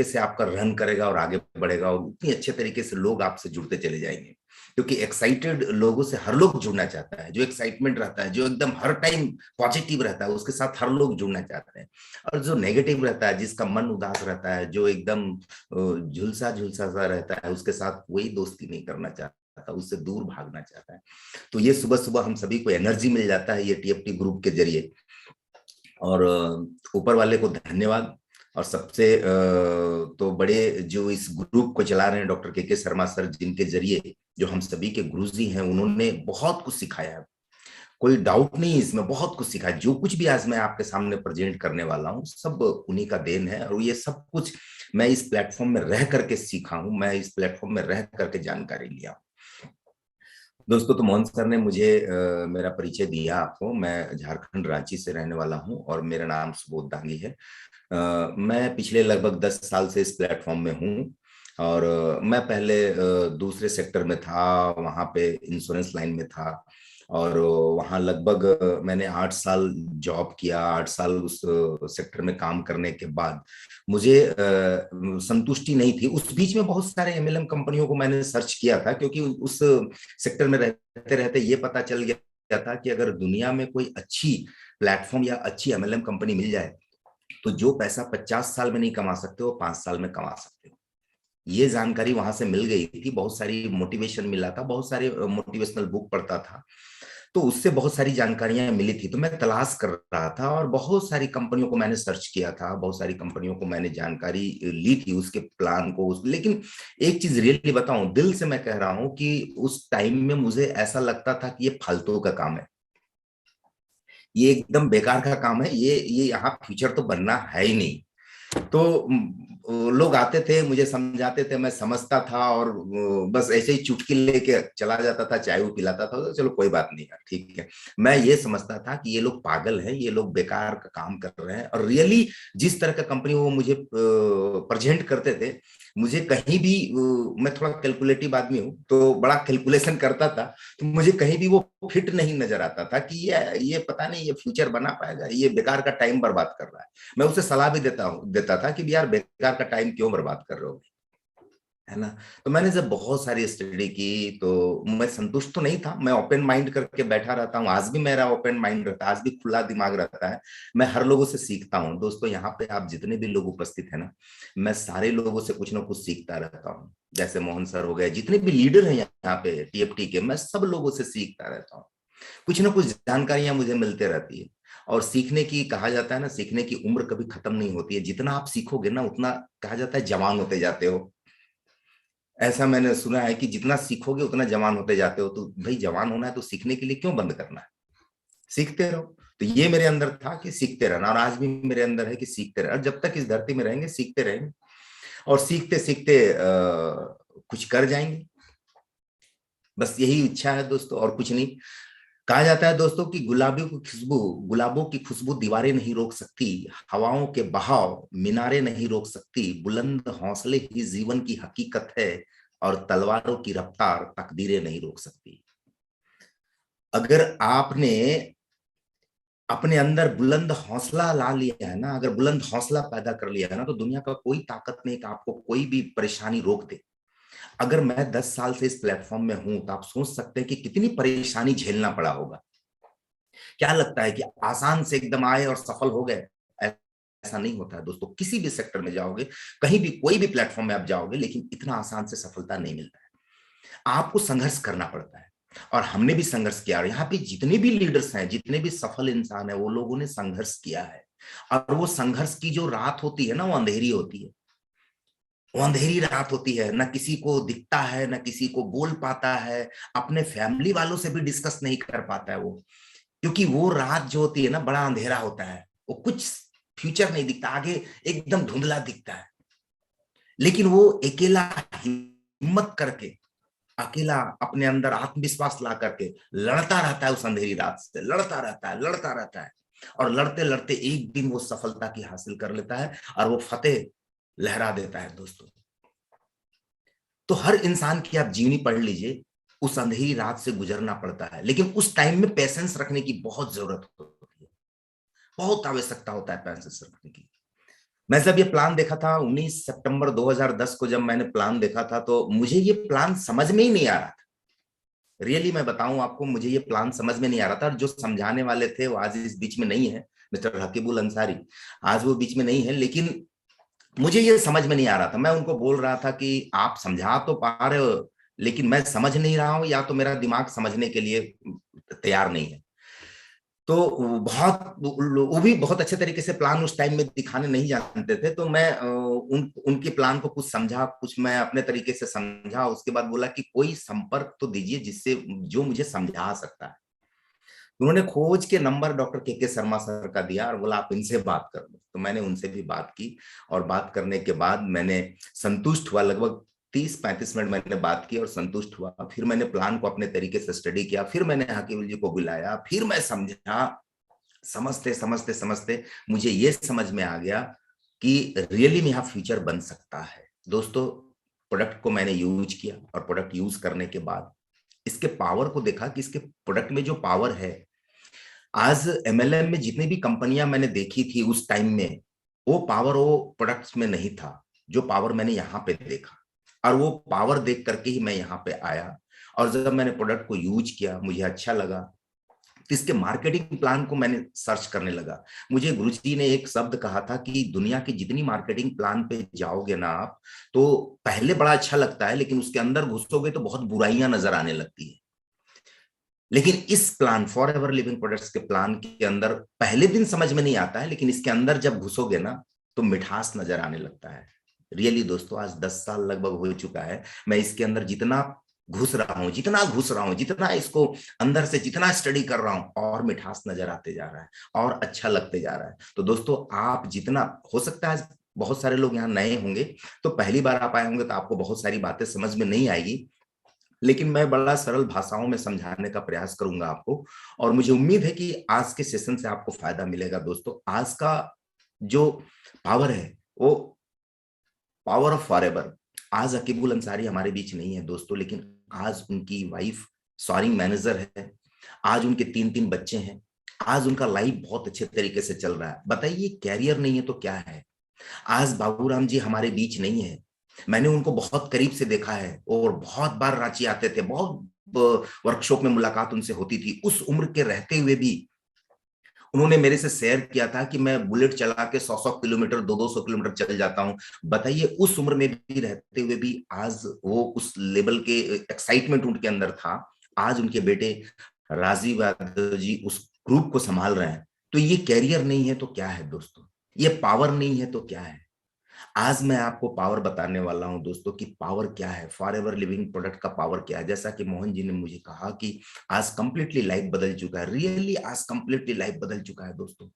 से आपका रन करेगा और आगे बढ़ेगा, और उतनी अच्छे तरीके से लोग आपसे जुड़ते चले जाएंगे। क्योंकि एक्साइटेड लोगों से हर लोग जुड़ना चाहता है, जो एक्साइटमेंट रहता है, जो एकदम हर टाइम पॉजिटिव रहता है, उसके साथ हर लोग जुड़ना चाहते हैं। और जो नेगेटिव रहता है, जिसका मन उदास रहता है, जो एकदम झुलसा झुलसा सा रहता है, उसके साथ कोई दोस्ती नहीं करना चाहता, उससे दूर भागना चाहता है। तो ये सुबह सुबह हम सभी को एनर्जी मिल जाता है ये टीएफटी ग्रुप के जरिए। और ऊपर वाले को धन्यवाद। और सबसे तो बड़े जो इस ग्रुप को चला रहे हैं डॉक्टर के शर्मा सर, जिनके जरिए जो हम सभी के गुरुजी हैं, उन्होंने बहुत कुछ सिखाया है। कोई डाउट नहीं इसमें, बहुत कुछ सिखाया। जो कुछ भी आज मैं आपके सामने प्रेजेंट करने वाला हूँ, सब उन्हीं का देन है। और ये सब कुछ मैं इस प्लेटफॉर्म में रह करके सीखा हूँ, मैं इस प्लेटफॉर्म में रह करके जानकारी लिया हूँ। दोस्तों, तो मोहन सर ने मुझे मेरा परिचय दिया आपको। मैं झारखंड रांची से रहने वाला हूँ और मेरा नाम सुबोध दांगी है। मैं पिछले लगभग 10 साल से इस प्लेटफॉर्म में हूँ। और मैं पहले दूसरे सेक्टर में था, वहाँ पे इंश्योरेंस लाइन में था। और वहाँ लगभग मैंने 8 साल जॉब किया। 8 साल उस सेक्टर में काम करने के बाद मुझे संतुष्टि नहीं थी। उस बीच में बहुत सारे एमएलएम कंपनियों को मैंने सर्च किया था, क्योंकि उस सेक्टर में रहते रहते ये पता चल गया था कि अगर दुनिया में कोई अच्छी प्लेटफॉर्म या अच्छी एमएलएम कंपनी मिल जाए, तो जो पैसा 50 साल में नहीं कमा सकते, वो 5 साल में कमा सकते हो। ये जानकारी वहां से मिल गई थी। बहुत सारी मोटिवेशन मिला था, बहुत सारे मोटिवेशनल बुक पढ़ता था, तो उससे बहुत सारी जानकारियां मिली थी। तो मैं तलाश कर रहा था और बहुत सारी कंपनियों को मैंने सर्च किया था, बहुत सारी कंपनियों को मैंने जानकारी ली थी, उसके प्लान को लेकिन एक चीज रियली बताऊं, दिल से मैं कह रहा हूं कि उस टाइम में मुझे ऐसा लगता था कि ये फालतू का काम है, ये एकदम बेकार का काम है, ये यहाँ फ्यूचर तो बनना है ही नहीं। तो लोग आते थे, मुझे समझाते थे, मैं समझता था, और बस ऐसे ही चुटकी लेके चला जाता था, चाय वो पिलाता था, तो चलो कोई बात नहीं यार, ठीक है। मैं ये समझता था कि ये लोग पागल हैं, ये लोग बेकार का काम कर रहे हैं। और रियली जिस तरह का कंपनी वो मुझे प्रेजेंट करते थे, मुझे कहीं भी मैं थोड़ा कैलकुलेटिव आदमी हूँ, तो बड़ा कैलकुलेशन करता था, तो मुझे कहीं भी वो फिट नहीं नजर आता था कि ये पता नहीं ये फ्यूचर बना पाएगा, ये बेकार का टाइम बर्बाद कर रहा है। मैं उसे सलाह भी देता था कि यार बेकार का टाइम क्यों बर्बाद कर रहे हो, है ना। तो मैंने जब बहुत सारी स्टडी की, तो मैं संतुष्ट तो नहीं था। मैं ओपन माइंड करके बैठा रहता हूँ, आज भी मेरा ओपन माइंड रहता है, आज भी खुला दिमाग रहता है। मैं हर लोगों से सीखता हूँ। दोस्तों, यहाँ पे आप जितने भी लोग उपस्थित है ना, मैं सारे लोगों से कुछ ना कुछ सीखता रहता हूँ। जैसे मोहन सर हो गए, जितने भी लीडर हैं यहाँ पे टीएफटी के, मैं सब लोगों से सीखता रहता हूँ। कुछ ना कुछ जानकारियां मुझे मिलते रहती है। और सीखने की, कहा जाता है ना, सीखने की उम्र कभी खत्म नहीं होती है। जितना आप सीखोगे ना, उतना कहा जाता है जवान होते जाते हो। ऐसा मैंने सुना है कि जितना सीखोगे उतना जवान होते जाते हो। तो भाई, जवान होना है तो सीखने के लिए क्यों बंद करना है, सीखते रहो। तो ये मेरे अंदर था कि सीखते रहना, और आज भी मेरे अंदर है कि सीखते रहना। जब तक इस धरती में रहेंगे सीखते रहेंगे, और सीखते सीखते कुछ कर जाएंगे। बस यही इच्छा है दोस्तों, और कुछ नहीं। कहा जाता है दोस्तों कि गुलाबों की खुशबू दीवारें नहीं रोक सकती, हवाओं के बहाव मीनारें नहीं रोक सकती, बुलंद हौसले ही जीवन की हकीकत है, और तलवारों की रफ्तार तकदीरें नहीं रोक सकती। अगर आपने अपने अंदर बुलंद हौसला ला लिया है ना, अगर बुलंद हौसला पैदा कर लिया है ना, तो दुनिया का कोई ताकत नहीं कि आपको कोई भी परेशानी रोक दे। अगर मैं 10 साल से इस प्लेटफॉर्म में हूं, तो आप सोच सकते हैं कि कितनी परेशानी झेलना पड़ा होगा। क्या लगता है कि आसान से एकदम आए और सफल हो गए? ऐसा नहीं होता है दोस्तों। किसी भी सेक्टर में जाओगे, कहीं भी कोई भी प्लेटफॉर्म में आप जाओगे, लेकिन इतना आसान से सफलता नहीं मिलता है। आपको संघर्ष करना पड़ता है, और हमने भी संघर्ष किया। और यहाँ पे जितने भी लीडर्स हैं, जितने भी सफल इंसान है, वो लोगों ने संघर्ष किया है। और वो संघर्ष की जो रात होती है ना, वो अंधेरी होती है। वो अंधेरी रात होती है, ना किसी को दिखता है, ना किसी को बोल पाता है, अपने फैमिली वालों से भी डिस्कस नहीं कर पाता है वो। क्योंकि वो रात जो होती है ना, बड़ा अंधेरा होता है, वो कुछ फ्यूचर नहीं दिखता, आगे एकदम धुंधला दिखता है। लेकिन वो अकेला हिम्मत करके, अकेला अपने अंदर आत्मविश्वास ला करके लड़ता रहता है, उस अंधेरी रात से लड़ता रहता है, लड़ता रहता है। और लड़ते लड़ते एक दिन वो सफलता की हासिल कर लेता है, और वो फतेह लहरा देता है दोस्तों। तो हर इंसान की आप जीवनी पढ़ लीजिए, उस अंधेरी रात से गुजरना पड़ता है। लेकिन उस टाइम में पेशेंस रखने की बहुत जरूरत होती है, बहुत आवश्यकता होता है पैसेंस रखने की। मैं जब ये प्लान देखा था 19 सितंबर 2010 को, जब मैंने प्लान देखा था तो मुझे ये प्लान समझ में ही नहीं आ रहा था। रियली मैं बताऊं आपको, मुझे ये प्लान समझ में नहीं आ रहा था। और जो समझाने वाले थे वो आज इस बीच में नहीं है, मिस्टर हकीबुल अंसारी, आज वो बीच में नहीं है। लेकिन मुझे ये समझ में नहीं आ रहा था। मैं उनको बोल रहा था कि आप समझा तो पा रहे हो, लेकिन मैं समझ नहीं रहा हूं, या तो मेरा दिमाग समझने के लिए तैयार नहीं है। तो वो भी बहुत अच्छे तरीके से प्लान उस टाइम में दिखाने नहीं जानते थे। तो मैं उनके प्लान को कुछ समझा, कुछ मैं अपने तरीके से समझा। उसके बाद बोला कि कोई संपर्क तो दीजिए जिससे जो मुझे समझा सकता है। उन्होंने खोज के नंबर डॉक्टर के शर्मा सर का दिया और बोला आप इनसे बात कर लो। तो मैंने उनसे भी बात की, और बात करने के बाद मैंने संतुष्ट हुआ। लगभग 30-35 मिनट मैंने बात की और संतुष्ट हुआ। फिर मैंने प्लान को अपने तरीके से स्टडी किया, फिर मैंने हकीम जी को बुलाया, फिर मैं समझा। समझते समझते समझते मुझे ये समझ में आ गया कि रियली में यहाँ फ्यूचर बन सकता है। दोस्तों, प्रोडक्ट को मैंने यूज किया, और प्रोडक्ट यूज करने के बाद इसके पावर को देखा कि इसके प्रोडक्ट में जो पावर है। आज एमएलएम में जितनी भी कंपनियां मैंने देखी थी उस टाइम में, वो पावर वो प्रोडक्ट्स में नहीं था जो पावर मैंने यहाँ पे देखा। और वो पावर देख करके ही मैं यहाँ पे आया। और जब मैंने प्रोडक्ट को यूज किया, मुझे अच्छा लगा। तो इसके मार्केटिंग प्लान को मैंने सर्च करने लगा। मुझे गुरुजी ने एक शब्द कहा था कि दुनिया की जितनी मार्केटिंग प्लान पे जाओगे ना आप, तो पहले बड़ा अच्छा लगता है, लेकिन उसके अंदर घुसोगे तो बहुत बुराइयां नजर आने लगती है। लेकिन इस plan for ever living products के प्लान के अंदर पहले दिन समझ में नहीं आता है, लेकिन इसके अंदर जब घुसोगे ना तो मिठास नजर आने लगता है। रियली दोस्तों, आज 10 साल लगभग हो चुका है। मैं इसके अंदर जितना घुस रहा हूं, जितना घुस रहा हूं, जितना इसको अंदर से जितना स्टडी कर रहा हूं, और मिठास नजर आते जा रहा है, और अच्छा लगते जा रहा है। तो दोस्तों, आप जितना हो सकता है, बहुत सारे लोग यहाँ नए होंगे, तो पहली बार आप आए होंगे तो आपको बहुत सारी बातें समझ में नहीं आएगी। लेकिन मैं बड़ा सरल भाषाओं में समझाने का प्रयास करूंगा आपको। और मुझे उम्मीद है कि आज के सेशन से आपको फायदा मिलेगा। दोस्तों, आज का जो पावर है वो पावर ऑफ फॉरएवर। आज अकीबुल अंसारी हमारे बीच नहीं है दोस्तों, लेकिन आज उनकी वाइफ सॉरिंग मैनेजर है। आज उनके 3-3 बच्चे हैं। आज उनका लाइफ बहुत अच्छे तरीके से चल रहा है। बताइए, कैरियर नहीं है तो क्या है। आज बाबूराम जी हमारे बीच नहीं है। मैंने उनको बहुत करीब से देखा है, और बहुत बार रांची आते थे, बहुत वर्कशॉप में मुलाकात उनसे होती थी। उस उम्र के रहते हुए भी उन्होंने मेरे से शेयर किया था कि मैं बुलेट चला के 100-100 किलोमीटर, 200-200 किलोमीटर चल जाता हूं। बताइए, उस उम्र में भी रहते हुए भी आज वो उस लेवल के एक्साइटमेंट उनके अंदर था। आज उनके बेटे राजीव यादव जी उस ग्रुप को संभाल रहे हैं। तो ये कैरियर नहीं है तो क्या है दोस्तों, ये पावर नहीं है तो क्या है। आज मैं आपको पावर बताने वाला हूं दोस्तों कि पावर क्या है, फॉर एवर लिविंग प्रोडक्ट का पावर क्या है। जैसा कि मोहन जी ने मुझे कहा कि आज कंप्लीटली लाइफ बदल चुका है। रियली आज कंप्लीटली लाइफ बदल चुका है दोस्तों।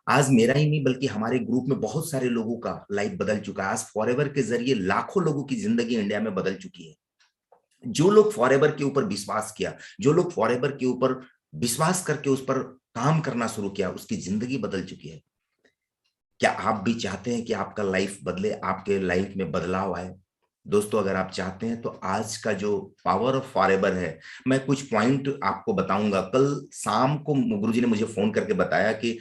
आज मेरा ही नहीं बल्कि हमारे ग्रुप में बहुत सारे लोगों का लाइफ बदल चुका है। आज फॉर एवर के जरिए लाखों लोगों की जिंदगी इंडिया में बदल चुकी है। जो लोग फॉर एवर के ऊपर विश्वास किया, जो लोग फॉर एवर के ऊपर विश्वास करके उस पर काम करना शुरू किया, उसकी जिंदगी बदल चुकी है। क्या आप भी चाहते हैं कि आपका लाइफ बदले, आपके लाइफ में बदलाव आए। दोस्तों, अगर आप चाहते हैं तो आज का जो पावर ऑफ फॉरएवर है, मैं कुछ पॉइंट आपको बताऊंगा। कल शाम को गुरुजी ने मुझे फोन करके बताया कि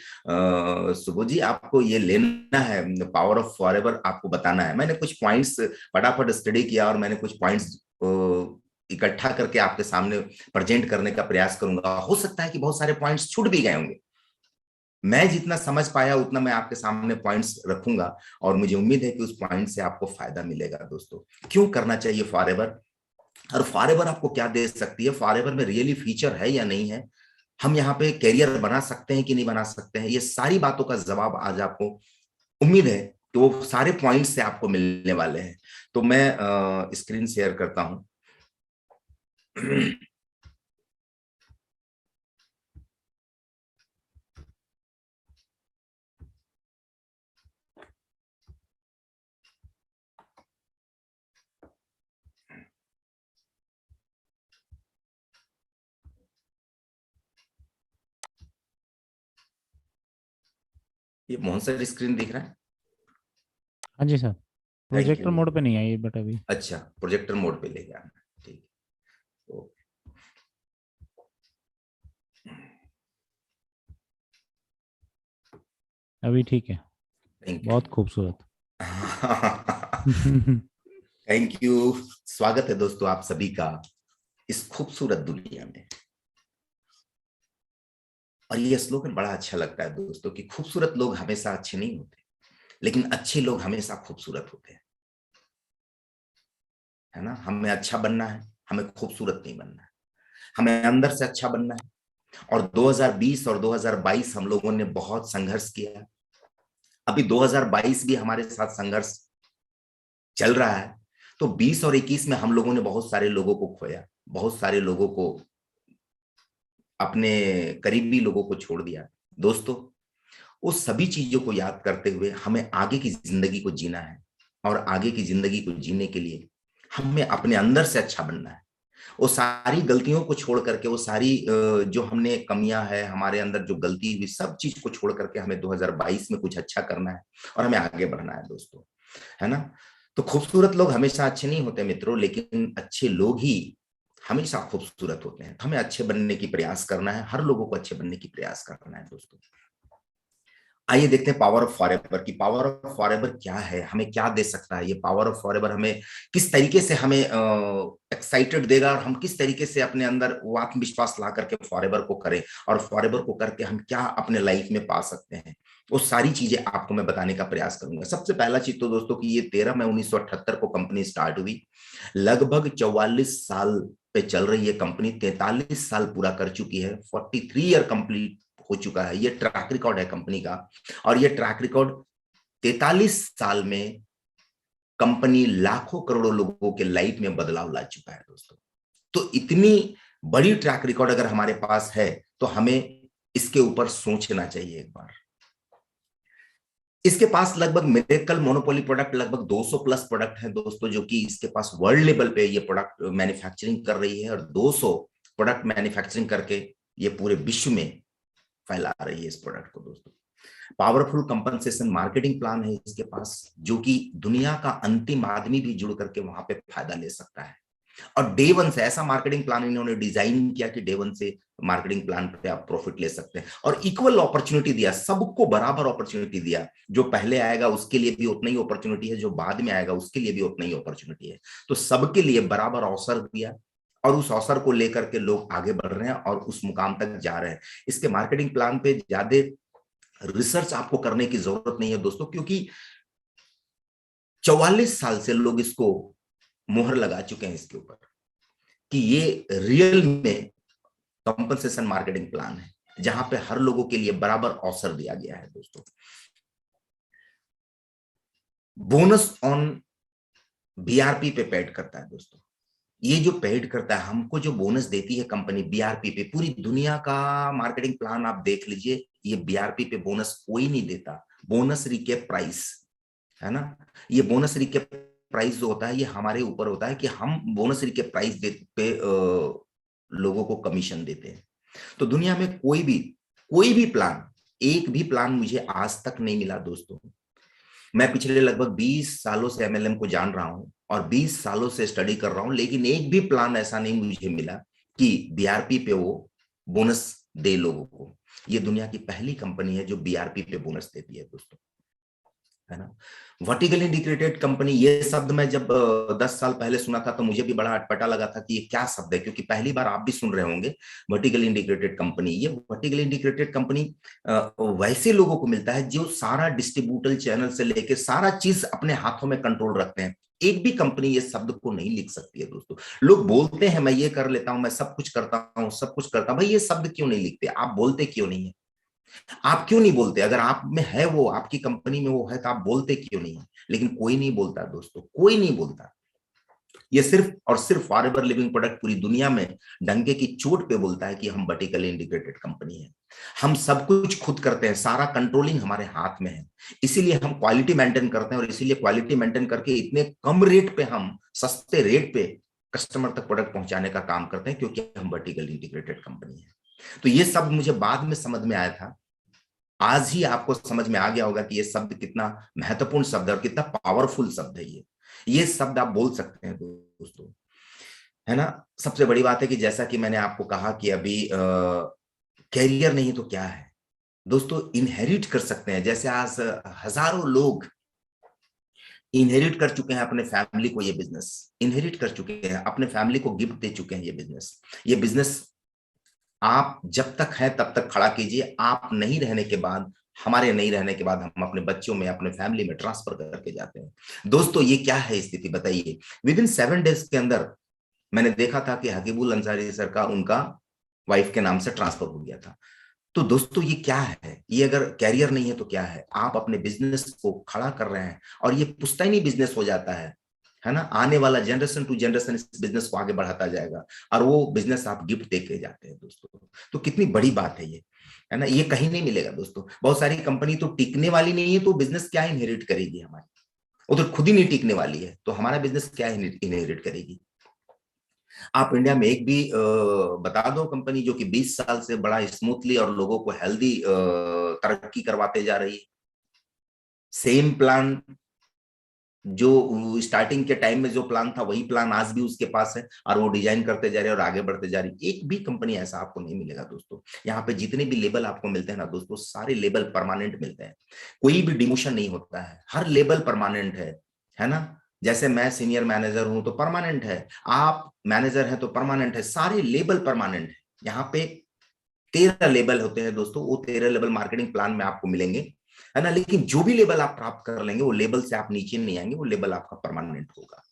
सुबो जी, आपको ये लेना है, पावर ऑफ फॉरएवर आपको बताना है। मैंने कुछ पॉइंट्स फटाफट स्टडी किया, और मैंने कुछ पॉइंट्स इकट्ठा करके आपके सामने प्रेजेंट करने का प्रयास करूंगा। हो सकता है कि बहुत सारे पॉइंट्स छूट भी गए होंगे। मैं जितना समझ पाया उतना मैं आपके सामने पॉइंट्स रखूंगा, और मुझे उम्मीद है कि उस पॉइंट से आपको फायदा मिलेगा। दोस्तों, क्यों करना चाहिए फॉरएवर, और फॉरएवर आपको क्या दे सकती है, फॉरएवर में रियली फीचर है या नहीं है, हम यहाँ पे कैरियर बना सकते हैं कि नहीं बना सकते हैं, ये सारी बातों का जवाब आज आपको उम्मीद है कि वो सारे पॉइंट से आपको मिलने वाले हैं। तो मैं स्क्रीन शेयर करता हूं। ये मोहन सर स्क्रीन दिख रहा है? हाँ जी sir. Thank projector you. Mode पे नहीं आई बट अभी। अच्छा, प्रोजेक्टर मोड पे लेके आना। ठीक है। अभी ठीक है। थैंक बहुत खूबसूरत। यू। Thank you. स्वागत है दोस्तों आप सभी का इस खूबसूरत दुनिया में। और ये स्लोगन बड़ा अच्छा लगता है दोस्तों कि खूबसूरत लोग हमेशा अच्छे नहीं होते, लेकिन अच्छे लोग हमेशा खूबसूरत होते हैं, है ना। हमें अच्छा बनना है, हमें खूबसूरत नहीं बनना है, हमें अंदर से अच्छा बनना है। और 2020 और 2022 हम लोगों ने बहुत संघर्ष किया। अभी 2022 भी हमारे साथ संघर्ष चल रहा है। तो 20 और 21 में हम लोगों ने बहुत सारे लोगों को खोया, बहुत सारे लोगों को, अपने करीबी लोगों को छोड़ दिया। दोस्तों, उस सभी चीजों को याद करते हुए हमें आगे की जिंदगी को जीना है। और आगे की जिंदगी को जीने के लिए हमें अपने अंदर से अच्छा बनना है। वो सारी गलतियों को छोड़ करके, वो सारी जो हमने कमियां है हमारे अंदर, जो गलती हुई, सब चीज को छोड़ करके हमें 2022 में कुछ अच्छा करना है और हमें आगे बढ़ना है दोस्तों, है ना। तो खूबसूरत लोग हमेशा अच्छे नहीं होते मित्रों, लेकिन अच्छे लोग ही हमेशा खूबसूरत होते हैं। हमें अच्छे बनने की प्रयास करना है, हर लोगों को अच्छे बनने की प्रयास करना है दोस्तों। आइए देखते हैं पावर ऑफ फॉरएवर की पावर ऑफ फॉरएवर क्या है, हमें क्या दे सकता है ये पावर ऑफ फॉरएवर। हमें किस तरीके से हमें एक्साइटेड देगा, और हम किस तरीके से अपने अंदर वो आत्मविश्वास ला करके फॉरएवर को करें, और फॉरएवर को करके हम क्या अपने लाइफ में पा सकते हैं, वो सारी चीजें आपको मैं बताने का प्रयास करूंगा। सबसे पहला चीज तो दोस्तों कि ये 13 मई 1978 को कंपनी स्टार्ट हुई। लगभग 44 साल पे चल रही है कंपनी, 43 साल पूरा कर चुकी है, 43 ईयर कंप्लीट हो चुका है। ये ट्रैक रिकॉर्ड है कंपनी का। और ये ट्रैक रिकॉर्ड 43 साल में कंपनी लाखों करोड़ों लोगों के लाइफ में बदलाव ला चुका है दोस्तों। तो इतनी बड़ी ट्रैक रिकॉर्ड अगर हमारे पास है तो हमें इसके ऊपर सोचना चाहिए एक बार। इसके पास लगभग मिरेकल मोनोपोली प्रोडक्ट लगभग 200 प्लस प्रोडक्ट हैं दोस्तों, जो कि इसके पास वर्ल्ड लेवल पे ये प्रोडक्ट मैन्युफैक्चरिंग कर रही है, और 200 प्रोडक्ट मैन्युफैक्चरिंग करके ये पूरे विश्व में फैला रही है इस प्रोडक्ट को दोस्तों। पावरफुल कंपनसेशन मार्केटिंग प्लान है इसके पास, जो कि दुनिया का अंतिम आदमी भी जुड़ करके वहां पे फायदा ले सकता है। और डे वन से ऐसा मार्केटिंग प्लान इन्होंने डिजाइन किया कि डे वन से मार्केटिंग प्लान पे आप प्रॉफिट ले सकते हैं। और इक्वल अपॉर्चुनिटी दिया, सबको बराबर अपॉर्चुनिटी दिया। जो पहले आएगा उसके लिए भी उतना ही अपॉर्चुनिटी है, जो बाद में आएगा उसके लिए भी उतना ही अपॉर्चुनिटी है। तो सबके लिए बराबर अवसर दिया, और उस अवसर को लेकर के लोग आगे बढ़ रहे हैं और उस मुकाम तक जा रहे हैं। इसके मार्केटिंग प्लान पे ज्यादा रिसर्च आपको करने की जरूरत नहीं है दोस्तों, क्योंकि 44 साल से लोग इसको मोहर लगा चुके हैं इसके ऊपर कि ये रियल में कंपनसेशन मार्केटिंग प्लान है, जहां पे हर लोगों के लिए बराबर अवसर दिया गया है दोस्तों। बोनस ऑन बीआरपी पे पेड करता है दोस्तों। ये जो पेड करता है, हमको जो बोनस देती है कंपनी बीआरपी पे, पूरी दुनिया का मार्केटिंग प्लान आप देख लीजिए, ये बीआरपी पे बोनस कोई नहीं देता। बोनस रिकेप प्राइस, है ना। ये बोनस रिकेप प्राइस जो होता है ये हमारे ऊपर होता है कि हम बोनस रिकेप प्राइस पे लोगों को कमीशन देते हैं। तो दुनिया में कोई भी प्लान, एक भी प्लान मुझे आज तक नहीं मिला दोस्तों। मैं पिछले लगभग 20 सालों से एमएलएम को जान रहा हूं और 20 सालों से स्टडी कर रहा हूं, लेकिन एक भी प्लान ऐसा नहीं मुझे मिला कि बीआरपी पे वो बोनस दे लोगों को। ये दुनिया की पहली कंपनी है जो बीआरपी पे बोनस देती है दोस्तों, है ना। वर्टिकली इंटीग्रेटेड कंपनी, ये शब्द मैं जब 10 साल पहले सुना था तो मुझे भी बड़ा अटपटा लगा था कि ये क्या शब्द है, क्योंकि पहली बार आप भी सुन रहे होंगे वर्टिकली इंटीग्रेटेड कंपनी। ये वर्टिकली इंटीग्रेटेड कंपनी वैसे लोगों को मिलता है जो सारा डिस्ट्रीब्यूटर चैनल से लेके सारा चीज अपने हाथों में कंट्रोल रखते हैं। एक भी कंपनी ये शब्द को नहीं लिख सकती है दोस्तों। लोग बोलते हैं मैं ये कर लेता हूं, मैं सब कुछ करता हूं, सब कुछ करता हूं। भाई ये शब्द क्यों नहीं लिखते, आप बोलते क्यों नहीं है? आप क्यों नहीं बोलते? अगर आप में है, वो आपकी कंपनी में वो है, तो आप बोलते क्यों नहीं है? लेकिन कोई नहीं बोलता दोस्तों, कोई नहीं बोलता। ये सिर्फ और सिर्फ फॉरएवर लिविंग प्रोडक्ट पूरी दुनिया में डंके की चोट पे बोलता है कि हम वर्टिकली इंटीग्रेटेड कंपनी है। हम सब कुछ खुद करते हैं, सारा कंट्रोलिंग हमारे हाथ में है। इसीलिए हम क्वालिटी मेंटेन करते हैं, और इसीलिए क्वालिटी मेंटेन करके इतने कम रेट पे, हम सस्ते रेट पे कस्टमर तक प्रोडक्ट पहुंचाने का काम करते हैं, क्योंकि हम वर्टिकली इंटीग्रेटेड कंपनी है। तो ये सब मुझे बाद में समझ में आया था। आज ही आपको समझ में आ गया होगा कि ये शब्द कितना महत्वपूर्ण शब्द है और कितना पावरफुल शब्द है। ये शब्द आप बोल सकते हैं दोस्तों, है ना। सबसे बड़ी बात है कि जैसा कि मैंने आपको कहा कि अभी कैरियर नहीं तो क्या है, दोस्तों इनहेरिट कर सकते हैं। जैसे आज हजारों लोग इनहेरिट कर चुके हैं अपने फैमिली को, ये बिजनेस इनहेरिट कर चुके हैं, अपने फैमिली को गिफ्ट दे चुके हैं ये बिजनेस आप जब तक है तब तक खड़ा कीजिए। आप नहीं रहने के बाद, हमारे नहीं रहने के बाद हम अपने बच्चों में, अपने फैमिली में ट्रांसफर करके जाते हैं। दोस्तों ये क्या है स्थिति बताइए। विद इन 7 डेज के अंदर मैंने देखा था कि हकीबुल अंसारी सर का उनका वाइफ के नाम से ट्रांसफर हो गया था। तो दोस्तों ये क्या है, ये अगर कैरियर नहीं है तो क्या है। आप अपने बिजनेस को खड़ा कर रहे हैं और ये पुश्तैनी बिजनेस हो जाता है ना। आने वाला जनरेशन टू जनरेशन इस बिजनेस को आगे बढ़ाता जाएगा और वो बिजनेस आप गिफ्ट दे के जाते हैं दोस्तों। तो कितनी बड़ी बात है ये, है ना। ये कहीं नहीं मिलेगा दोस्तों। बहुत सारी कंपनी तो टिकने वाली नहीं है, तो बिजनेस क्या इनहेरिट करेगी हमारी, वो तो खुद ही नहीं टिकने वाली है, तो हमारा बिजनेस क्या इनहेरिट करेगी। आप इंडिया में एक भी बता दो कंपनी जो कि 20 साल से बड़ा स्मूथली और लोगों को हेल्दी तरक्की करवाते जा रही है। सेम प्लान जो स्टार्टिंग के टाइम में जो प्लान था वही प्लान आज भी उसके पास है और वो डिजाइन करते जा रहे हैं और आगे बढ़ते जा रही है। एक भी कंपनी ऐसा आपको नहीं मिलेगा दोस्तों। यहाँ पे जितने भी लेबल आपको मिलते हैं ना दोस्तों, सारे लेबल परमानेंट मिलते हैं, कोई भी डिमोशन नहीं होता है, हर लेबल परमानेंट है ना। जैसे मैं सीनियर मैनेजर हूं तो परमानेंट है, आप मैनेजर हैं तो परमानेंट है, सारे लेबल परमानेंट है। यहाँ पे 13 लेबल होते हैं दोस्तों, वो 13 लेबल मार्केटिंग प्लान में आपको मिलेंगे, है ना। लेकिन जो भी लेबल आप प्राप्त कर लेंगे वो लेबल से आप नीचे नहीं आएंगे, वो लेबल आपका परमानेंट होगा।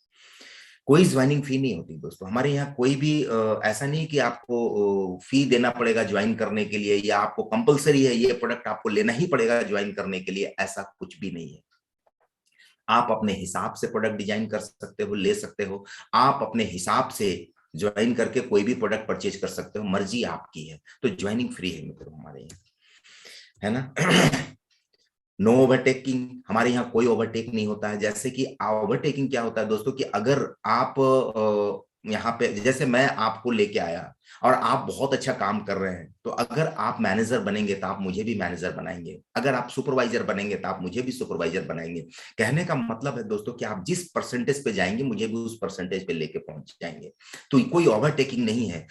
कोई ज्वाइनिंग फी नहीं होती दोस्तों हमारे यहाँ। कोई भी ऐसा नहीं कि आपको फी देना पड़ेगा ज्वाइन करने के लिए, या आपको कंपलसरी है ये प्रोडक्ट आपको लेना ही पड़ेगा ज्वाइन करने के लिए, ऐसा कुछ भी नहीं है। आप अपने हिसाब से प्रोडक्ट डिजाइन कर सकते हो, ले सकते हो। आप अपने हिसाब से ज्वाइन करके कोई भी प्रोडक्ट परचेज कर सकते हो, मर्जी आपकी है। तो ज्वाइनिंग फ्री है मित्रों हमारे यहाँ, है ना। नो ओवरटेकिंग, हमारे यहाँ कोई ओवरटेक नहीं होता है। जैसे कि ओवरटेकिंग क्या होता है दोस्तों, कि अगर आप यहाँ पे, जैसे मैं आपको लेके आया और आप बहुत अच्छा काम कर रहे हैं, तो अगर आप मैनेजर बनेंगे तो आप मुझे भी मैनेजर बनाएंगे, अगर आप सुपरवाइजर बनेंगे तो आप मुझे भी सुपरवाइजर बनाएंगे। कहने का मतलब है दोस्तों कि आप जिस परसेंटेज पे जाएंगे मुझे भी उस परसेंटेज पे लेके पहुंच जाएंगे। तो कोई ओवरटेकिंग नहीं है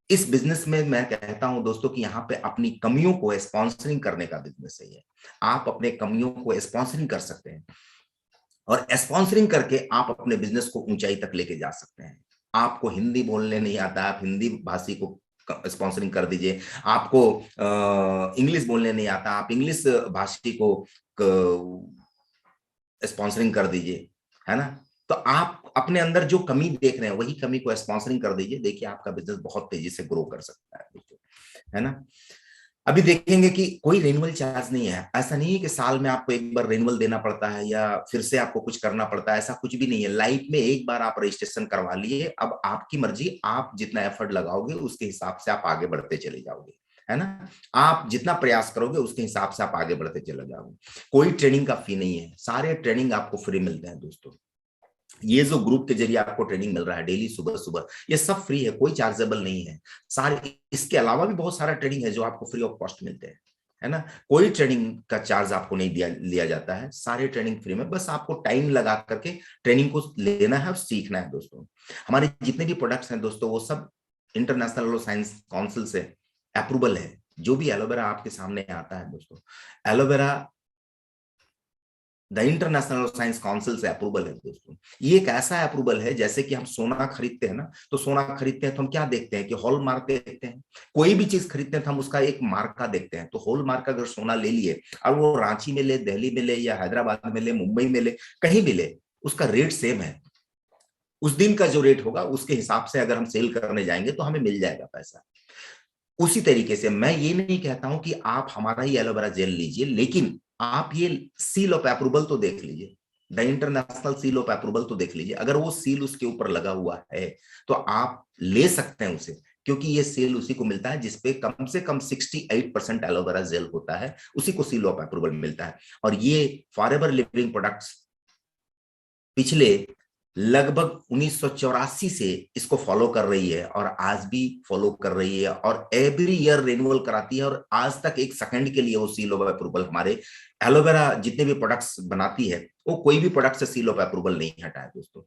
इस बिजनेस में। मैं कहता हूं दोस्तों कि यहाँ पे अपनी कमियों को स्पॉन्सरिंग करने का बिजनेस है ये। आप अपने कमियों को स्पॉन्सरिंग कर सकते हैं और स्पॉन्सरिंग करके आप अपने बिजनेस को ऊंचाई तक लेके जा सकते हैं। आपको हिंदी बोलने नहीं आता, आप हिंदी भाषी को स्पॉन्सरिंग कर दीजिए। आपको इंग्लिश बोलने नहीं आता, आप इंग्लिश भाषी को स्पॉन्सरिंग कर दीजिए, है ना। तो आप अपने अंदर जो कमी देख रहे हैं वही कमी को स्पॉन्सरिंग कर दीजिए, देखिए आपका बिजनेस बहुत तेजी से ग्रो कर सकता है ना। अभी देखेंगे कि कोई रेनुअल चार्ज नहीं है। ऐसा नहीं है कि साल में आपको एक बार रेनुअल देना पड़ता है या फिर से आपको कुछ करना पड़ता है, ऐसा कुछ भी नहीं है। लाइफ में एक बार आप रजिस्ट्रेशन करवा लिए, अब आपकी मर्जी, आप जितना एफर्ट लगाओगे उसके हिसाब से आप आगे बढ़ते चले जाओगे, है ना। आप जितना प्रयास करोगे उसके हिसाब से आप आगे बढ़ते चले जाओगे। कोई ट्रेनिंग का फी नहीं है, सारे ट्रेनिंग आपको फ्री मिलते हैं दोस्तों। ये जो ग्रुप के जरिए आपको ट्रेनिंग मिल रहा है डेली सुबह सुबह, ये सब फ्री है, कोई चार्जेबल नहीं है। सारे इसके अलावा भी बहुत सारा ट्रेनिंग है जो आपको फ्री ऑफ कॉस्ट मिलते हैं, है ना। कोई ट्रेनिंग का चार्ज आपको नहीं लिया जाता है, सारे ट्रेनिंग फ्री में। बस आपको टाइम लगा करके ट्रेनिंग को लेना है और सीखना है दोस्तों। हमारे जितने भी प्रोडक्ट्स हैं दोस्तों वो सब इंटरनेशनल एलो साइंस काउंसिल से अप्रूवल है। जो भी एलोवेरा आपके सामने आता है दोस्तों, aloe vera the international science council से अप्रूवल है दोस्तों। ये एक ऐसा अप्रूवल है, जैसे कि हम सोना खरीदते हैं ना, तो सोना खरीदते हैं तो हम क्या देखते हैं कि हॉल मार्क देखते हैं। कोई भी चीज खरीदते हैं तो हम उसका एक मार्का देखते हैं। तो हॉल मार्क अगर सोना ले लिए और वो रांची में ले, दिल्ली में ले, या हैदराबाद में ले, मुंबई में ले, कहीं भी ले, उसका रेट सेम है। उस दिन का जो रेट होगा उसके हिसाब से अगर हम सेल करने जाएंगे तो हमें मिल जाएगा पैसा। उसी तरीके से मैं ये नहीं कहता हूं कि आप हमारा ही एलोवेरा जेल लीजिए, लेकिन आप ये सील ऑफ अप्रूवल तो देख लीजिए, the international seal of approval तो देख लीजिए। अगर वो सील उसके ऊपर लगा हुआ है तो आप ले सकते हैं उसे, क्योंकि ये सेल उसी को मिलता है जिसपे कम से कम 68% एलोवेरा जेल होता है, उसी को सील ऑफ अप्रूवल मिलता है। और ये फॉरएवर लिविंग प्रोडक्ट्स पिछले लगभग 1984 से इसको फॉलो कर रही है और आज भी फॉलो कर रही है, और एवरी ईयर रिन्यूअल कराती है। और आज तक एक सेकंड के लिए वो सील ऑफ अप्रूवल, हमारे एलोवेरा जितने भी प्रोडक्ट्स बनाती है वो कोई भी प्रोडक्ट से सील ऑफ अप्रूवल नहीं हटा है दोस्तों।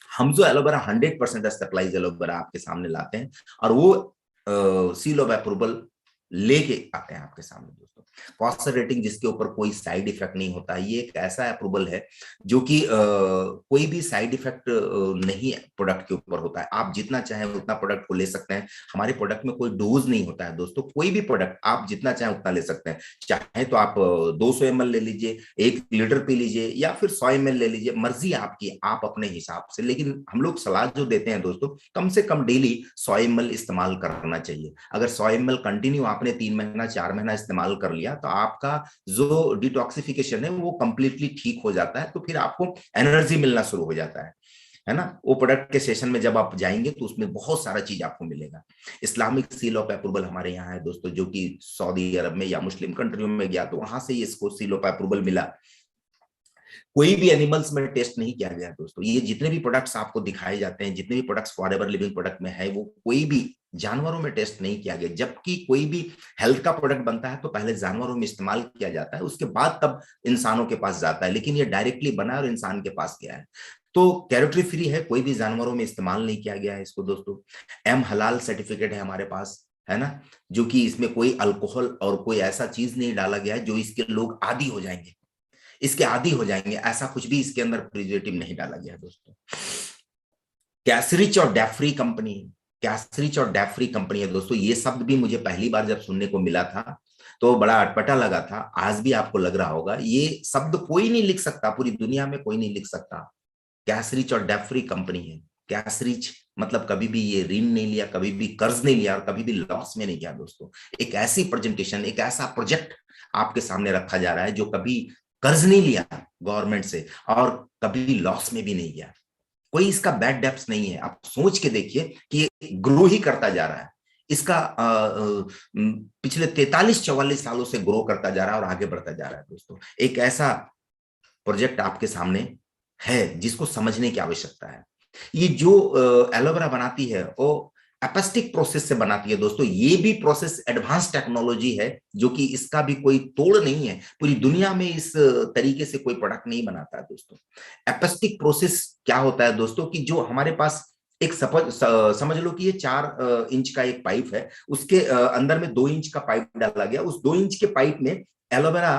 हम जो एलोवेरा 100% स्टेबलाइज एलोवेरा आपके सामने लाते हैं और वो सील ऑफ अप्रूवल लेके आते हैं आपके सामने दोस्तों। कॉस्ट रेटिंग जिसके ऊपर कोई साइड इफेक्ट नहीं होता, ये एक ऐसा अप्रूवल है जो कि कोई भी साइड इफेक्ट नहीं प्रोडक्ट के ऊपर होता है। आप जितना चाहें उतना प्रोडक्ट को ले सकते हैं। हमारे प्रोडक्ट में कोई डोज नहीं होता है दोस्तों, कोई भी प्रोडक्ट आप जितना चाहें उतना ले सकते हैं। चाहे तो आप 200 ml ले लीजिए, 1 लीटर पी लीजिए, या फिर 100 ml ले लीजिए, मर्जी आपकी, आप अपने हिसाब से। लेकिन हम लोग सलाह जो देते हैं दोस्तों, कम से कम डेली 100 ml इस्तेमाल करना चाहिए। अगर 100 ml कंटिन्यू आपने 3 महीना 4 महीना इस्तेमाल कर लिया तो आपका जो डिटॉक्सिफिकेशन है वो कंप्लीटली ठीक हो जाता है। तो फिर आपको एनर्जी मिलना शुरू हो जाता है ना। वो प्रोडक्ट के सेशन में जब आप जाएंगे तो उसमें बहुत सारा चीज आपको मिलेगा। इस्लामिक सील ऑफ अप्रूवल हमारे यहाँ है दोस्तों, जो कि सऊदी अरब में या मुस्लिम कंट्रियों में गया तो वहां से इसको सील ऑफ अप्रूवल मिला। कोई भी एनिमल्स में टेस्ट नहीं किया गया दोस्तों। ये जितने भी प्रोडक्ट्स आपको दिखाए जाते हैं, जितने भी प्रोडक्ट्स फॉरएवर लिविंग प्रोडक्ट में है, वो कोई भी जानवरों में टेस्ट नहीं किया गया। जबकि कोई भी हेल्थ का प्रोडक्ट बनता है तो पहले जानवरों में इस्तेमाल किया जाता है, उसके बाद तब इंसानों के पास जाता है। लेकिन ये डायरेक्टली बना और इंसान के पास गया है, तो कैलोरी फ्री है, कोई भी जानवरों में इस्तेमाल नहीं किया गया है इसको दोस्तों। एम हलाल सर्टिफिकेट है हमारे पास, है ना, जो कि इसमें कोई अल्कोहल और कोई ऐसा चीज नहीं डाला गया है जो इसके लोग आदी हो जाएंगे, इसके आदी हो जाएंगे, ऐसा कुछ भी इसके अंदर प्रिजर्वेटिव नहीं डाला गया दोस्तों। कैसरिच और डेफ्री कंपनी, कैसरिच और डेफ्री कंपनी है दोस्तों। ये शब्द भी मुझे पहली बार जब सुनने को मिला था तो बड़ा अटपटा लगा था, आज भी आपको लग रहा होगा। ये शब्द कोई नहीं लिख सकता, पूरी दुनिया में कोई नहीं लिख सकता। कैसरिच और डेफ्री कंपनी है। कैसरिच मतलब कभी भी ये ऋण नहीं लिया, कभी भी कर्ज नहीं लिया और कभी भी लॉस में नहीं गया दोस्तों। एक ऐसी प्रेजेंटेशन, एक ऐसा प्रोजेक्ट आपके सामने रखा जा रहा है जो कभी कर्ज नहीं लिया गवर्नमेंट से और कभी लॉस में भी नहीं गया। कोई इसका बैड डेप्स नहीं है। आप सोच के देखिए कि ये ग्रो ही करता जा रहा है। इसका पिछले 43-44 सालों से ग्रो करता जा रहा है और आगे बढ़ता जा रहा है दोस्तों। एक ऐसा प्रोजेक्ट आपके सामने है जिसको समझने की आवश्यकता है। ये जो एलोवेरा बनाती है वो एपेस्टिक प्रोसेस से बनाती है दोस्तों। ये भी प्रोसेस एडवांस टेक्नोलॉजी है जो कि इसका भी कोई तोड़ नहीं है। पूरी दुनिया में इस तरीके से कोई प्रोडक्ट नहीं बनाता है दोस्तों। एपेस्टिक प्रोसेस क्या होता है दोस्तों, कि जो हमारे पास एक समझ लो कि ये 4 इंच का एक पाइप है, उसके अंदर में 2 इंच का पाइप डाला गया। उस 2 इंच के पाइप में एलोवेरा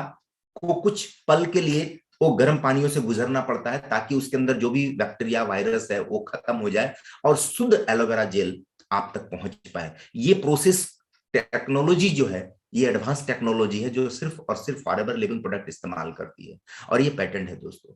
को कुछ पल के लिए वो गर्म पानियों से गुजरना पड़ता है ताकि उसके अंदर जो भी बैक्टीरिया वायरस है वो खत्म हो जाए और शुद्ध एलोवेरा जेल आप तक पहुंच पाए। ये प्रोसेस टेक्नोलॉजी जो है, ये एडवांस टेक्नोलॉजी है जो सिर्फ और सिर्फ फॉरएवर लिविंग प्रोडक्ट इस्तेमाल करती है और ये पेटेंट है दोस्तों।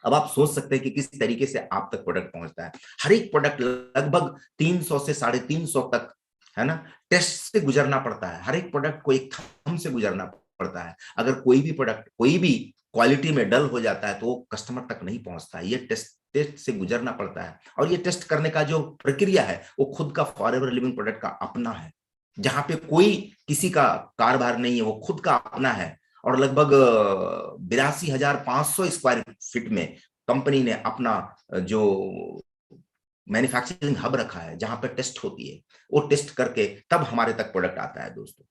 अब आप सोच सकते हैं कि किस तरीके से आप तक प्रोडक्ट पहुंचता है। हर एक प्रोडक्ट लगभग 300 से 350 तक, है ना, टेस्ट से गुजरना पड़ता है। हर एक प्रोडक्ट को एक थंब से गुजरना पड़ता है। अगर कोई भी प्रोडक्ट कोई भी क्वालिटी में डल हो जाता है तो वो कस्टमर तक नहीं पहुंचता है। ये टेस्ट से गुजरना पड़ता है और ये टेस्ट करने का जो प्रक्रिया है वो खुद का फॉरएवर लिविंग प्रोडक्ट का अपना है, जहां पे कोई किसी का कारभार नहीं है, वो खुद का अपना है। और लगभग 82,500 स्क्वायर फीट में कंपनी ने अपना जो मैन्युफैक्चरिंग हब रखा है जहां पर टेस्ट होती है, वो टेस्ट करके तब हमारे तक प्रोडक्ट आता है दोस्तों।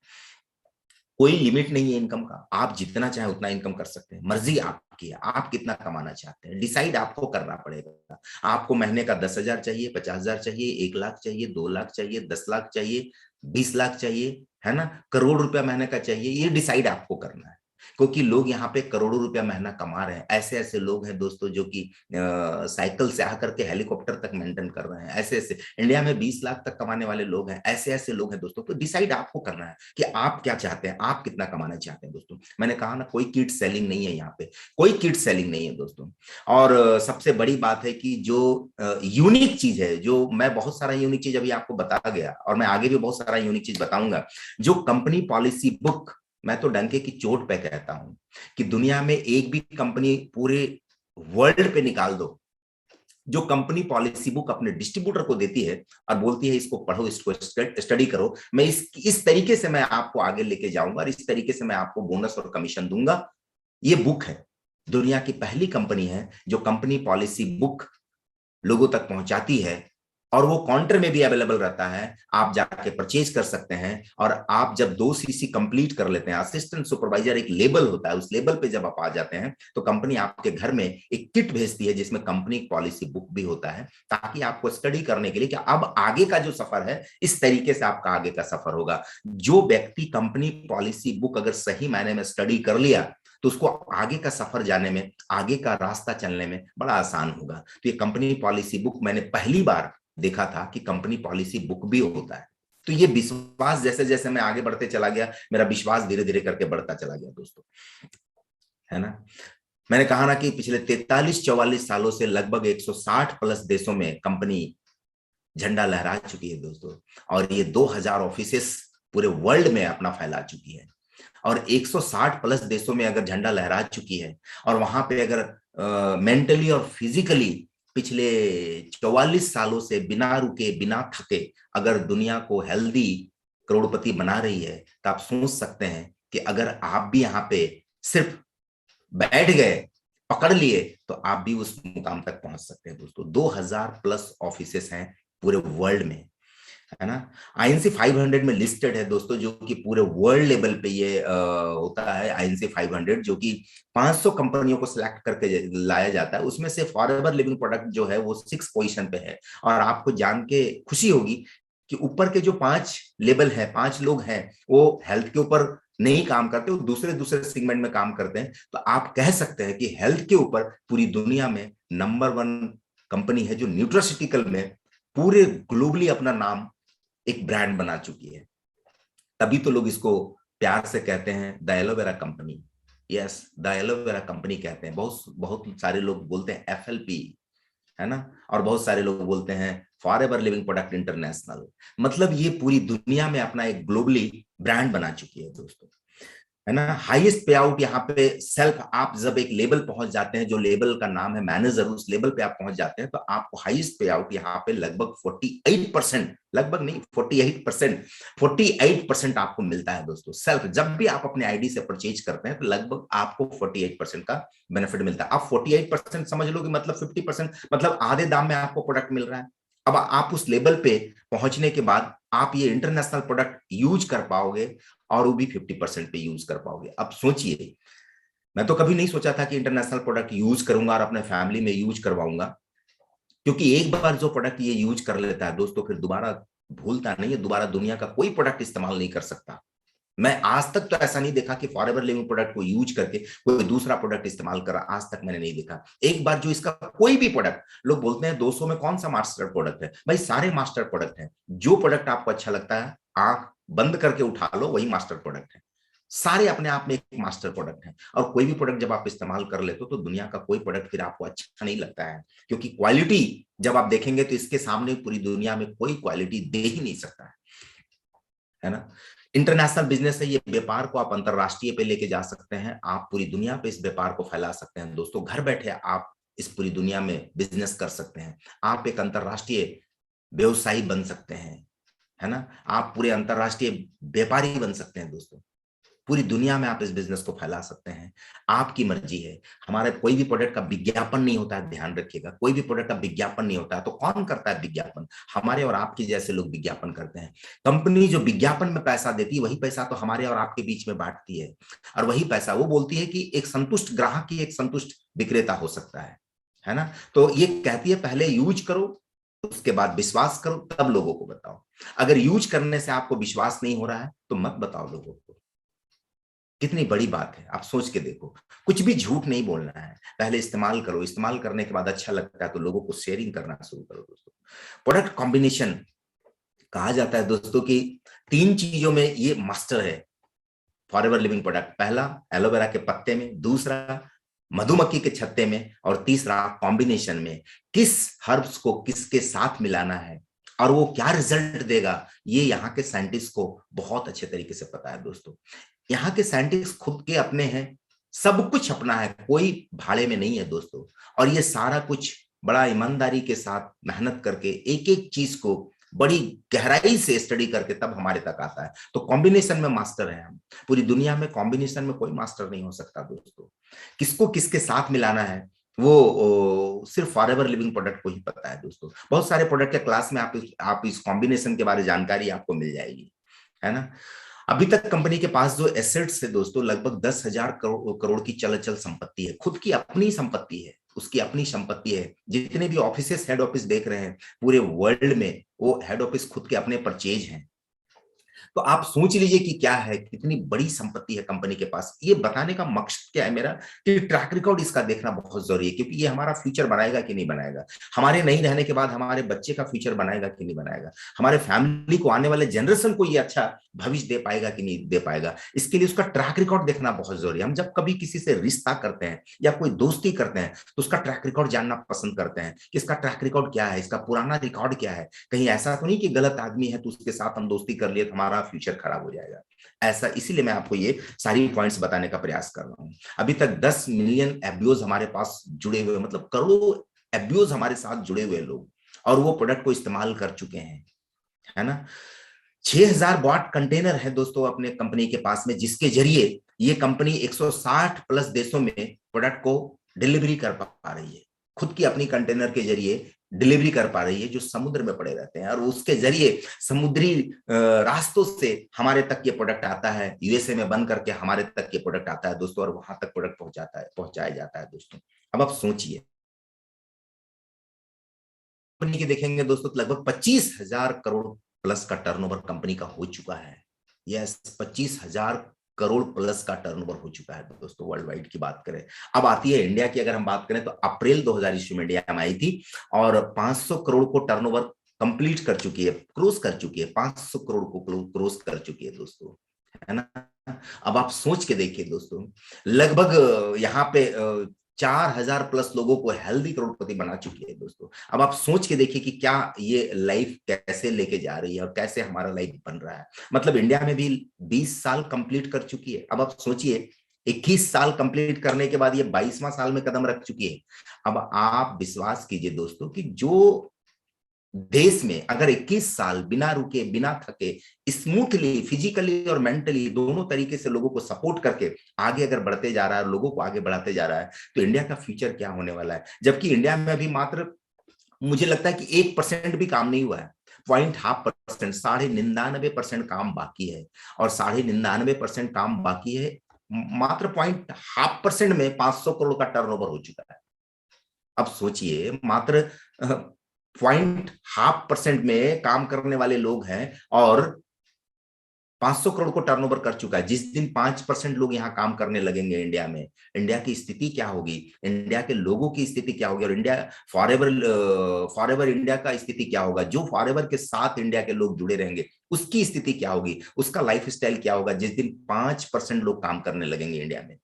कोई लिमिट नहीं है इनकम का, आप जितना चाहे उतना इनकम कर सकते हैं। मर्जी आपकी है, आप कितना कमाना चाहते हैं, डिसाइड आपको करना पड़ेगा। आपको महीने का 10,000 चाहिए, 50,000 चाहिए, 1 लाख चाहिए, 2 लाख चाहिए, 10 लाख चाहिए, 20 लाख चाहिए, है ना, करोड़ रुपया महीने का चाहिए, ये डिसाइड आपको करना है। क्योंकि लोग यहाँ पे करोड़ों रुपया महीना कमा रहे हैं। ऐसे ऐसे लोग हैं दोस्तों जो कि साइकिल से आकर के हेलीकॉप्टर तक मेंटेन कर रहे हैं। ऐसे ऐसे इंडिया में 20 लाख तक कमाने वाले लोग हैं। ऐसे ऐसे लोग हैं दोस्तों। तो डिसाइड आपको करना है कि आप क्या चाहते हैं, आप कितना कमाना चाहते हैं दोस्तों। मैंने कहा ना, कोई किट सेलिंग नहीं है यहाँ पे, कोई किट सेलिंग नहीं है दोस्तों। और सबसे बड़ी बात है कि जो यूनिक चीज है, जो मैं बहुत सारा यूनिक चीज अभी आपको बता गया और मैं आगे भी बहुत सारा यूनिक चीज बताऊंगा, जो कंपनी पॉलिसी बुक, मैं तो डंके की चोट पे कहता हूं कि दुनिया में एक भी कंपनी पूरे वर्ल्ड पे निकाल दो जो कंपनी पॉलिसी बुक अपने डिस्ट्रीब्यूटर को देती है और बोलती है इसको पढ़ो, इसको स्टडी करो, मैं इस तरीके से मैं आपको आगे लेके जाऊंगा और इस तरीके से मैं आपको बोनस और कमीशन दूंगा। ये बुक है, दुनिया की पहली कंपनी है जो कंपनी पॉलिसी बुक लोगों तक पहुंचाती है और वो काउंटर में भी अवेलेबल रहता है, आप जाके परचेज कर सकते हैं। और आप जब 2 सीसी कंप्लीट कर लेते हैं, असिस्टेंट सुपरवाइजर एक लेबल होता है, उस लेवल पे जब आप आ जाते हैं तो कंपनी आपके घर में एक किट भेजती है जिसमें कंपनी पॉलिसी बुक भी होता है, ताकि आपको स्टडी करने के लिए कि अब आगे का जो सफर है इस तरीके से आपका आगे का सफर होगा। जो व्यक्ति कंपनी पॉलिसी बुक अगर सही मायने में स्टडी कर लिया तो उसको आगे का सफर जाने में, आगे का रास्ता चलने में बड़ा आसान होगा। तो ये कंपनी पॉलिसी बुक मैंने पहली बार देखा था कि कंपनी पॉलिसी बुक भी होता है। तो ये विश्वास, जैसे जैसे मैं आगे बढ़ते चला गया, मेरा विश्वास धीरे धीरे करके बढ़ता चला गया दोस्तों, है ना। मैंने कहा ना कि पिछले 43-44 सालों से लगभग 160 प्लस देशों में कंपनी झंडा लहरा चुकी है दोस्तों, और ये 2000 ऑफिसेस पूरे वर्ल्ड में अपना फैला चुकी है। और 160 प्लस देशों में अगर झंडा लहरा चुकी है और वहां पे अगर मेंटली और फिजिकली पिछले 44 सालों से बिना रुके बिना थके अगर दुनिया को हेल्दी करोड़पति बना रही है, तो आप सोच सकते हैं कि अगर आप भी यहाँ पे सिर्फ बैठ गए, पकड़ लिए, तो आप भी उस मुकाम तक पहुंच सकते हैं दोस्तों। 2000 प्लस ऑफिसेस हैं पूरे वर्ल्ड में, है ना। INC 500 में लिस्टेड है दोस्तों, जो कि पूरे वर्ल्ड लेवल पे ये होता है। INC 500 जो कि 500 कंपनियों को सिलेक्ट करके लाया जाता है, उसमें से फॉरएवर लिविंग प्रोडक्ट जो है वो 6 पोजीशन पे है। और आपको जान के खुशी होगी कि ऊपर के जो 5 लेवल है, 5 लोग हैं, वो हेल्थ के ऊपर नहीं काम करते, वो दूसरे दूसरे सेगमेंट में काम करते हैं। तो आप कह सकते हैं कि हेल्थ के ऊपर पूरी दुनिया में नंबर 1 कंपनी है, जो न्यूट्रास्यूटिकल में पूरे ग्लोबली अपना नाम एक ब्रांड बना चुकी है। तभी तो लोग इसको प्यार से कहते हैं the aloe vera company. Yes, the aloe vera company कहते हैं। बहुत बहुत सारे लोग बोलते हैं FLP, है ना। और बहुत सारे लोग बोलते हैं फॉरएवर लिविंग प्रोडक्ट इंटरनेशनल। मतलब ये पूरी दुनिया में अपना एक ग्लोबली ब्रांड बना चुकी है दोस्तों, है ना। हाईएस्ट पे आउट यहाँ पे सेल्फ, आप जब एक लेवल पहुंच जाते हैं, जो लेवल का नाम है मैनेजर, उस लेवल पे आप पहुंच जाते हैं, तो आपको हाईएस्ट पे आउट यहाँ पे लगभग 48%, लगभग नहीं 48% आपको मिलता है दोस्तों। सेल्फ जब भी आप अपने आईडी से परचेज करते हैं तो लगभग आपको 48% का बेनिफिट मिलता है। आप 48% समझ लो कि मतलब 50%, मतलब आधे दाम में आपको प्रोडक्ट मिल रहा है। अब आप उस लेवल पे पहुंचने के बाद आप ये इंटरनेशनल प्रोडक्ट यूज कर पाओगे, और वो भी 50% पे यूज कर पाओगे। अब सोचिए, मैं तो कभी नहीं सोचा था कि इंटरनेशनल प्रोडक्ट यूज करूंगा और अपने फैमिली में यूज करवाऊंगा, क्योंकि एक बार जो प्रोडक्ट ये यूज कर लेता है दोस्तों, फिर दोबारा भूलता नहीं है, दोबारा दुनिया का कोई प्रोडक्ट इस्तेमाल नहीं कर सकता। मैं आज तक तो ऐसा नहीं देखा कि फॉरएवर लिविंग प्रोडक्ट को यूज करके कोई दूसरा प्रोडक्ट इस्तेमाल करा, आज तक मैंने नहीं देखा। एक बार जो इसका कोई भी प्रोडक्ट, लोग बोलते हैं 200 में कौन सा मास्टर प्रोडक्ट है, भाई सारे मास्टर प्रोडक्ट हैं। जो प्रोडक्ट आपको अच्छा लगता है, आंख बंद करके उठा लो, वही मास्टर प्रोडक्ट है। सारे अपने आप में एक मास्टर प्रोडक्ट है। और कोई भी प्रोडक्ट जब आप इस्तेमाल कर लेते हो तो दुनिया का कोई प्रोडक्ट फिर आपको अच्छा नहीं लगता है, क्योंकि क्वालिटी जब आप देखेंगे तो इसके सामने पूरी दुनिया में कोई क्वालिटी दे ही नहीं सकता है ना। इंटरनेशनल बिजनेस है, ये व्यापार को आप अंतरराष्ट्रीय पे लेके जा सकते हैं, आप पूरी दुनिया पे इस व्यापार को फैला सकते हैं दोस्तों। घर बैठे आप इस पूरी दुनिया में बिजनेस कर सकते हैं, आप एक अंतरराष्ट्रीय व्यवसायी बन सकते हैं, है ना। आप पूरे अंतरराष्ट्रीय व्यापारी बन सकते हैं दोस्तों। पूरी दुनिया में आप इस बिजनेस को फैला सकते हैं, आपकी मर्जी है। हमारे कोई भी प्रोडक्ट का विज्ञापन नहीं होता है, ध्यान रखिएगा, कोई भी प्रोडक्ट का विज्ञापन नहीं होता है। तो कौन करता है विज्ञापन? हमारे और आपके जैसे लोग विज्ञापन करते हैं। कंपनी जो विज्ञापन में पैसा देती है, वही पैसा तो हमारे और आपके बीच में बांटती है, और वही पैसा वो बोलती है कि एक संतुष्ट ग्राहक ही एक संतुष्ट विक्रेता हो सकता है ना। तो ये कहती है पहले यूज करो, उसके बाद विश्वास करो, तब लोगों को बताओ। अगर यूज करने से आपको विश्वास नहीं हो रहा है तो मत बताओ लोगों को। कितनी बड़ी बात है, आप सोच के देखो। कुछ भी झूठ नहीं बोलना है, पहले इस्तेमाल करो, इस्तेमाल करने के बाद अच्छा लगता है तो लोगों को शेयरिंग करना शुरू करो दोस्तों। प्रोडक्ट कॉम्बिनेशन कहा जाता है दोस्तों कि 3 चीजों में ये मास्टर है फॉरएवर लिविंग प्रोडक्ट। पहला एलोवेरा के पत्ते में, दूसरा मधुमक्खी के छत्ते में, और तीसरा कॉम्बिनेशन में। किस हर्ब्स को किसके साथ मिलाना है और वो क्या रिजल्ट देगा, ये यहाँ के साइंटिस्ट को बहुत अच्छे तरीके से पता है दोस्तों। यहाँ के साइंटिस्ट खुद के अपने हैं, सब कुछ अपना है, कोई भाड़े में नहीं है दोस्तों। और ये सारा कुछ बड़ा ईमानदारी के साथ मेहनत करके एक एक चीज को बड़ी गहराई से स्टडी करके तब हमारे तक आता है। तो कॉम्बिनेशन में मास्टर है हम। पूरी दुनिया में कॉम्बिनेशन में कोई मास्टर नहीं हो सकता दोस्तों। किसको किसके साथ मिलाना है, वो सिर्फ फॉरएवर लिविंग प्रोडक्ट को ही पता है दोस्तों। बहुत सारे प्रोडक्ट के क्लास में आप इस कॉम्बिनेशन के बारे में जानकारी आपको मिल जाएगी, है ना। अभी तक कंपनी के पास जो एसेट्स है दोस्तों, लगभग 10,000 करोड़ की चल अचल संपत्ति है, खुद की अपनी संपत्ति है, उसकी अपनी संपत्ति है। जितने भी ऑफिसेस हेड ऑफिस देख रहे हैं पूरे वर्ल्ड में, वो हेड ऑफिस खुद के अपने परचेज हैं। तो आप सोच लीजिए कि क्या है, कितनी बड़ी संपत्ति है कंपनी के पास। ये बताने का मकसद क्या है मेरा, कि ट्रैक रिकॉर्ड इसका देखना बहुत जरूरी है, क्योंकि ये हमारा फ्यूचर बनाएगा कि नहीं बनाएगा, हमारे नहीं रहने के बाद हमारे बच्चे का फ्यूचर बनाएगा कि नहीं बनाएगा, हमारे फैमिली को, आने वाले जनरेशन को ये अच्छा भविष्य दे पाएगा कि नहीं दे पाएगा। इसके लिए उसका ट्रैक रिकॉर्ड देखना बहुत जरूरी है। हम जब कभी किसी से रिश्ता करते हैं या कोई दोस्ती करते हैं तो उसका ट्रैक रिकॉर्ड जानना पसंद करते हैं कि इसका ट्रैक रिकॉर्ड क्या है, इसका पुराना रिकॉर्ड क्या है। कहीं ऐसा तो नहीं कि गलत आदमी है तो उसके साथ हम दोस्ती कर लिए तो हमारा फ्यूचर खराब हो जाएगा। ऐसा, इसीलिए मैं आपको ये सारी पॉइंट्स बताने का प्रयास कर रहा हूं। अभी तक 10 मिलियन एबीओज हमारे पास जुड़े हुए, मतलब करोड़ों एबीओज हमारे साथ जुड़े हुए लोग, और वो प्रोडक्ट को इस्तेमाल कर चुके हैं, है ना। 6,000 बॉट कंटेनर है दोस्तों अपने कंपनी के पास में, जिसके जरिए ये कंपनी 160 प्लस देशों में प्रोडक्ट को डिलीवरी कर पा रही है। खुद की अपनी कंटेनर के जरिए डिलीवरी कर पा रही है, जो समुद्र में पड़े रहते हैं, और उसके जरिए समुद्री रास्तों से हमारे तक ये प्रोडक्ट आता है, यूएसए में बन करके हमारे तक ये प्रोडक्ट आता है दोस्तों, और वहां तक प्रोडक्ट पहुंचाया जाता है दोस्तों। अब आप सोचिए, कंपनी के देखेंगे दोस्तों तो लगभग 25,000 करोड़ प्लस का टर्नओवर कंपनी का हो चुका है। यस, 25,000 करोड़ प्लस का टर्नओवर हो चुका है दोस्तों, वर्ल्ड वाइड की बात करें। अब आती है इंडिया की, अगर हम बात करें तो अप्रैल 2020 में इंडिया में आई थी और 500 करोड़ को टर्नओवर कंप्लीट कर चुकी है, क्रॉस कर चुकी है, 500 करोड़ को क्रॉस कर चुकी है दोस्तों, है ना। अब आप सोच के देखिए दोस्तों, लगभग यहाँ पे 4,000 प्लस लोगों को हेल्दी करोड़पति बना चुकी है दोस्तों। अब आप सोच के देखिए कि क्या ये लाइफ कैसे लेके जा रही है और कैसे हमारा लाइफ बन रहा है। मतलब इंडिया में भी 20 साल कंप्लीट कर चुकी है। अब आप सोचिए 21 साल कंप्लीट करने के बाद ये 22वां साल में कदम रख चुकी है। अब आप विश्वास कीजिए दोस्तों कि जो देश में अगर 21 साल बिना रुके बिना थके स्मूथली फिजिकली और मेंटली दोनों तरीके से लोगों को सपोर्ट करके आगे अगर बढ़ते जा रहा है, लोगों को आगे बढ़ाते जा रहा है, तो इंडिया का फ्यूचर क्या होने वाला है। जबकि इंडिया में अभी मात्र मुझे लगता है कि 1% भी काम नहीं हुआ है, 0.5%, 99.5% काम बाकी है, और 99.5% काम बाकी है, मात्र 0.5% में 500 करोड़ का टर्नओवर हो चुका है। अब सोचिए, मात्र 0.5% में काम करने वाले लोग हैं और 500 करोड़ को टर्नओवर कर चुका है। जिस दिन 5% लोग यहाँ काम करने लगेंगे इंडिया में, इंडिया की स्थिति क्या होगी, इंडिया के लोगों की स्थिति क्या होगी, और इंडिया फॉरएवर इंडिया का स्थिति क्या होगा, जो फॉरएवर के साथ इंडिया के लोग जुड़े रहेंगे उसकी स्थिति क्या होगी, उसका लाइफ स्टाइल क्या होगा जिस दिन 5% लोग काम करने लगेंगे इंडिया में।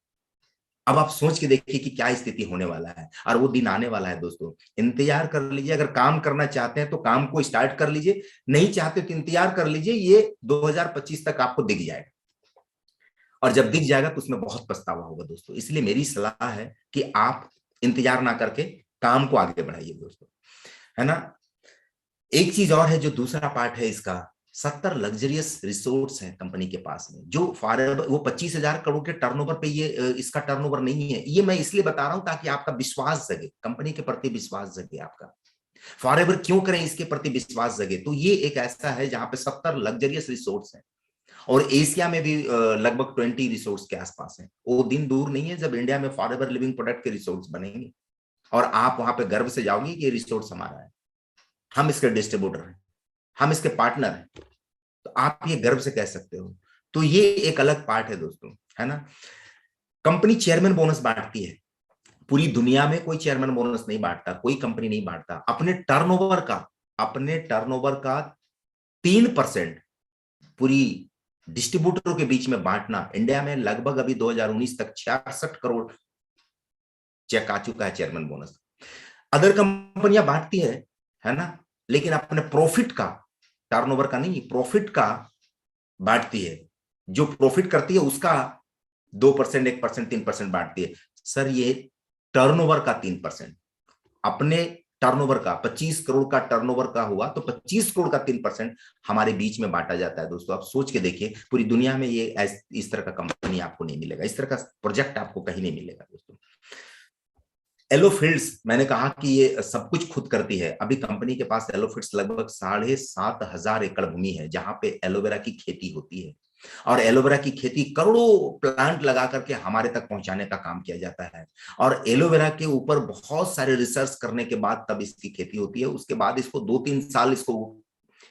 अब आप सोच के देखिए कि क्या स्थिति होने वाला है, और वो दिन आने वाला है दोस्तों। इंतजार कर लीजिए, अगर काम करना चाहते हैं तो काम को स्टार्ट कर लीजिए, नहीं चाहते तो इंतजार कर लीजिए, ये 2025 तक आपको दिख जाएगा, और जब दिख जाएगा तो उसमें बहुत पछतावा होगा दोस्तों। इसलिए मेरी सलाह है कि आप इंतजार ना करके काम को आगे बढ़ाइए दोस्तों, है ना। एक चीज और है जो दूसरा पार्ट है इसका, 70 लग्जरियस रिसोर्ट्स है कंपनी के पास में, जो फॉरएवर वो 25,000 करोड़ के टर्नओवर पे ये इसका टर्नओवर नहीं है। ये मैं इसलिए बता रहा हूं ताकि आपका विश्वास जगे, कंपनी के प्रति विश्वास जगे आपका, फॉरएवर क्यों करें इसके प्रति विश्वास जगे। तो ये एक ऐसा है जहां पे 70 लग्जरियस रिसोर्ट्स है, और एशिया में भी लगभग 20 रिसोर्ट्स के आसपास है। वो दिन दूर नहीं है जब इंडिया में फॉरएवर लिविंग प्रोडक्ट के रिसोर्ट्स बनेंगे, और आप वहां पे गर्व से जाओगे कि ये रिसोर्ट्स हमारा है, हम इसके डिस्ट्रीब्यूटर हैं, हम इसके पार्टनर हैं, तो आप ये गर्व से कह सकते हो। तो ये एक अलग पार्ट है दोस्तों, है ना। कंपनी चेयरमैन बोनस बांटती है, पूरी दुनिया में कोई चेयरमैन बोनस नहीं बांटता, कोई कंपनी नहीं बांटता। अपने टर्नओवर का 3% पूरी डिस्ट्रीब्यूटरों के बीच में बांटना। इंडिया में लगभग अभी 2019 तक 66 करोड़ चेक आ चुका है चेयरमैन बोनस। अदर कंपनियां बांटती है ना, लेकिन अपने प्रॉफिट का, टर्नओवर का नहीं, प्रॉफिट का बांटती है। जो प्रॉफिट करती है उसका 2%, 1%, 3% बांटती है। सर ये टर्नओवर का 3%, अपने टर्नओवर का 25 करोड़ का टर्नओवर का हुआ तो 25 करोड़ का 3% हमारे बीच में बांटा जाता है दोस्तों। आप सोच के देखिए, पूरी दुनिया में ये इस तरह का कंपनी आपको नहीं मिलेगा, इस तरह का प्रोजेक्ट आपको कहीं नहीं मिलेगा दोस्तों। एलोफिल्स, मैंने कहा कि ये सब कुछ खुद करती है। अभी कंपनी के पास एलोफिल्स लगभग 7,500 एकड़ भूमि है जहां पे एलोवेरा की खेती होती है, और एलोवेरा की खेती करोड़ों प्लांट लगा करके हमारे तक पहुंचाने का काम किया जाता है। और एलोवेरा के ऊपर बहुत सारे रिसर्च करने के बाद तब इसकी खेती होती है। उसके बाद इसको 2-3 साल इसको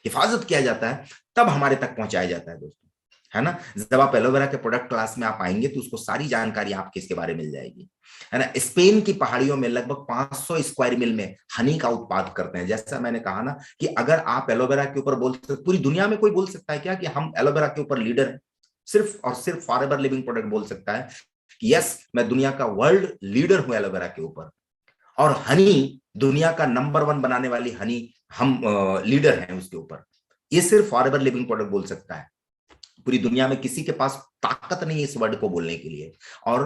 हिफाजत किया जाता है, तब हमारे तक पहुंचाया जाता है दोस्तों, है ना। जब आप एलोवेरा के प्रोडक्ट क्लास में आप आएंगे तो उसको सारी जानकारी आपके इसके बारे में मिल जाएगी, है ना। स्पेन की पहाड़ियों में लगभग 500 स्क्वायर मील में हनी का उत्पाद करते हैं। जैसा मैंने कहा ना कि अगर आप एलोवेरा के ऊपर बोल सकते, पूरी दुनिया में कोई बोल सकता है क्या कि हम एलोवेरा के ऊपर लीडर हैं? सिर्फ और सिर्फ फॉरएवर लिविंग प्रोडक्ट बोल सकता है कि यस, मैं दुनिया का वर्ल्ड लीडर हूं एलोवेरा के ऊपर, और हनी दुनिया का नंबर 1 बनाने वाली हनी हम लीडर हैं उसके ऊपर। ये सिर्फ फॉरएवर लिविंग प्रोडक्ट बोल सकता है। पूरी दुनिया में किसी के पास ताकत नहीं है इस वर्ड को बोलने के लिए। और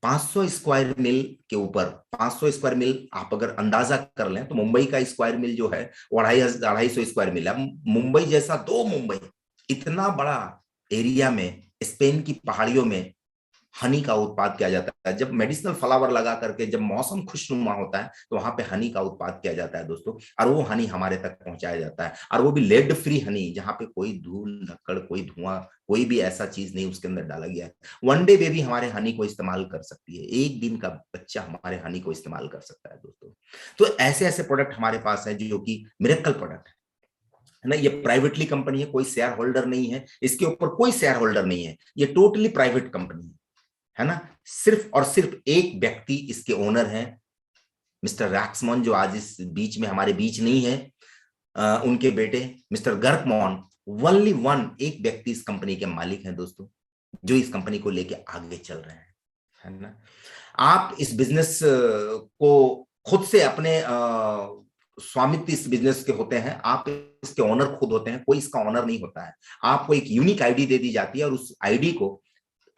500 स्क्वायर मील के ऊपर, 500 स्क्वायर मील आप अगर अंदाजा कर लें तो मुंबई का स्क्वायर मील जो है वो 250 स्क्वायर मील है। मुंबई जैसा 2 मुंबई, इतना बड़ा एरिया में स्पेन की पहाड़ियों में हनी का उत्पाद किया जाता है। जब मेडिसिनल फ्लावर लगा करके जब मौसम खुशनुमा होता है तो वहां पे हनी का उत्पाद किया जाता है दोस्तों, और वो हनी हमारे तक पहुंचाया जाता है, और वो भी लेड फ्री हनी, जहां पे कोई धूल धक्कड़, कोई धुआं, कोई भी ऐसा चीज नहीं उसके अंदर डाला गया है। वन डे बेबी हमारे हनी को इस्तेमाल कर सकती है, एक दिन का बच्चा हमारे हनी को इस्तेमाल कर सकता है दोस्तों। तो ऐसे ऐसे प्रोडक्ट हमारे पास है जो कि मिरेकल प्रोडक्ट है ना। ये प्राइवेटली कंपनी है, कोई शेयर होल्डर नहीं है इसके ऊपर, कोई शेयर होल्डर नहीं है, ये टोटली प्राइवेट कंपनी है ना। सिर्फ और सिर्फ एक व्यक्ति इसके ओनर हैं, मिस्टर रैक्समॉन, जो आज इस बीच में हमारे बीच नहीं है। उनके बेटे मिस्टर गर्कमॉन, ओनली वन, एक व्यक्ति इस कंपनी के मालिक हैं दोस्तों, जो इस कंपनी को लेके आगे चल रहे हैं, है ना। आप इस बिजनेस को खुद से अपने स्वामित्व इस बिजनेस के होते हैं, आप इसके ओनर खुद होते हैं, कोई इसका ओनर नहीं होता है। आपको एक यूनिक आईडी दे दी जाती है और उस आईडी को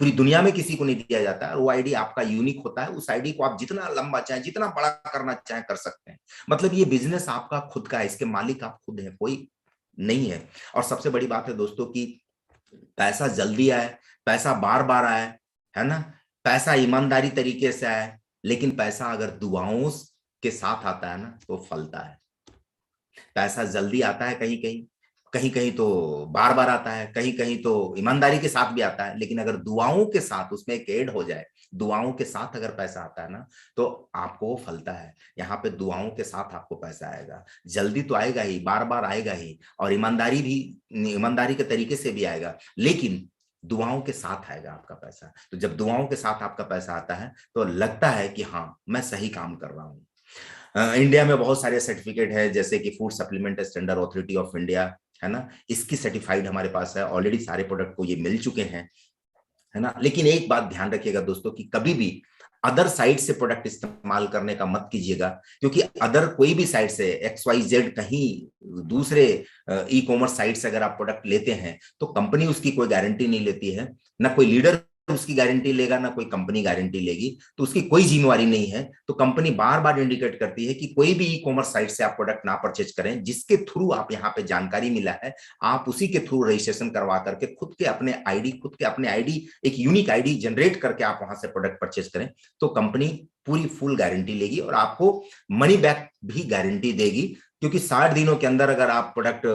पूरी दुनिया में किसी को नहीं दिया जाता है। वो आईडी आपका यूनिक होता है, उस आईडी को आप जितना लंबा चाहें, जितना बड़ा करना चाहें कर सकते हैं। मतलब ये बिजनेस आपका खुद का है, इसके मालिक आप खुद हैं, कोई नहीं है। और सबसे बड़ी बात है दोस्तों कि पैसा जल्दी आए, पैसा बार बार आए, है ना, पैसा ईमानदारी तरीके से आए, लेकिन पैसा अगर दुआओं के साथ आता है ना तो फलता है। पैसा जल्दी आता है, कहीं कहीं, कहीं कहीं तो बार बार आता है, कहीं कहीं तो ईमानदारी के साथ भी आता है, लेकिन अगर दुआओं के साथ उसमें एक ऐड हो जाए, दुआओं के साथ अगर पैसा आता है ना तो आपको वो फलता है। यहाँ पे दुआओं के साथ आपको पैसा आएगा, जल्दी तो आएगा ही, बार बार आएगा ही, और ईमानदारी भी, ईमानदारी के तरीके से भी आएगा, लेकिन दुआओं के साथ आएगा आपका पैसा। तो जब दुआओं के साथ आपका पैसा आता है तो लगता है कि हाँ, मैं सही काम कर रहा हूँ। इंडिया में बहुत सारे सर्टिफिकेट है, जैसे कि food supplement standard authority of India, है ना, इसकी सर्टिफाइड हमारे पास है, ऑलरेडी सारे प्रोडक्ट को ये मिल चुके हैं, है ना। लेकिन एक बात ध्यान रखिएगा दोस्तों कि कभी भी अदर साइट से प्रोडक्ट इस्तेमाल करने का मत कीजिएगा, क्योंकि अदर कोई भी साइट से XYZ कहीं दूसरे ई कॉमर्स साइट से अगर आप प्रोडक्ट लेते हैं तो कंपनी उसकी कोई गारंटी नहीं लेती है, ना कोई लीडर उसकी गारंटी लेगा, ना कोई कंपनी गारंटी लेगी, तो उसकी कोई जिम्मेवारी नहीं है। तो कंपनी बार बार इंडिकेट करती है कि कोई भी ई कॉमर्स साइट से आप प्रोडक्ट ना परचेज करें, जिसके थ्रू आप यहाँ पे जानकारी मिला है आप उसी के थ्रू रजिस्ट्रेशन करवा करके खुद के अपने आईडी, एक यूनिक आईडी जनरेट करके आप वहां से प्रोडक्ट परचेज करें, तो कंपनी पूरी फुल गारंटी लेगी और आपको मनी बैक भी गारंटी देगी। क्योंकि 60 दिनों के अंदर अगर आप प्रोडक्ट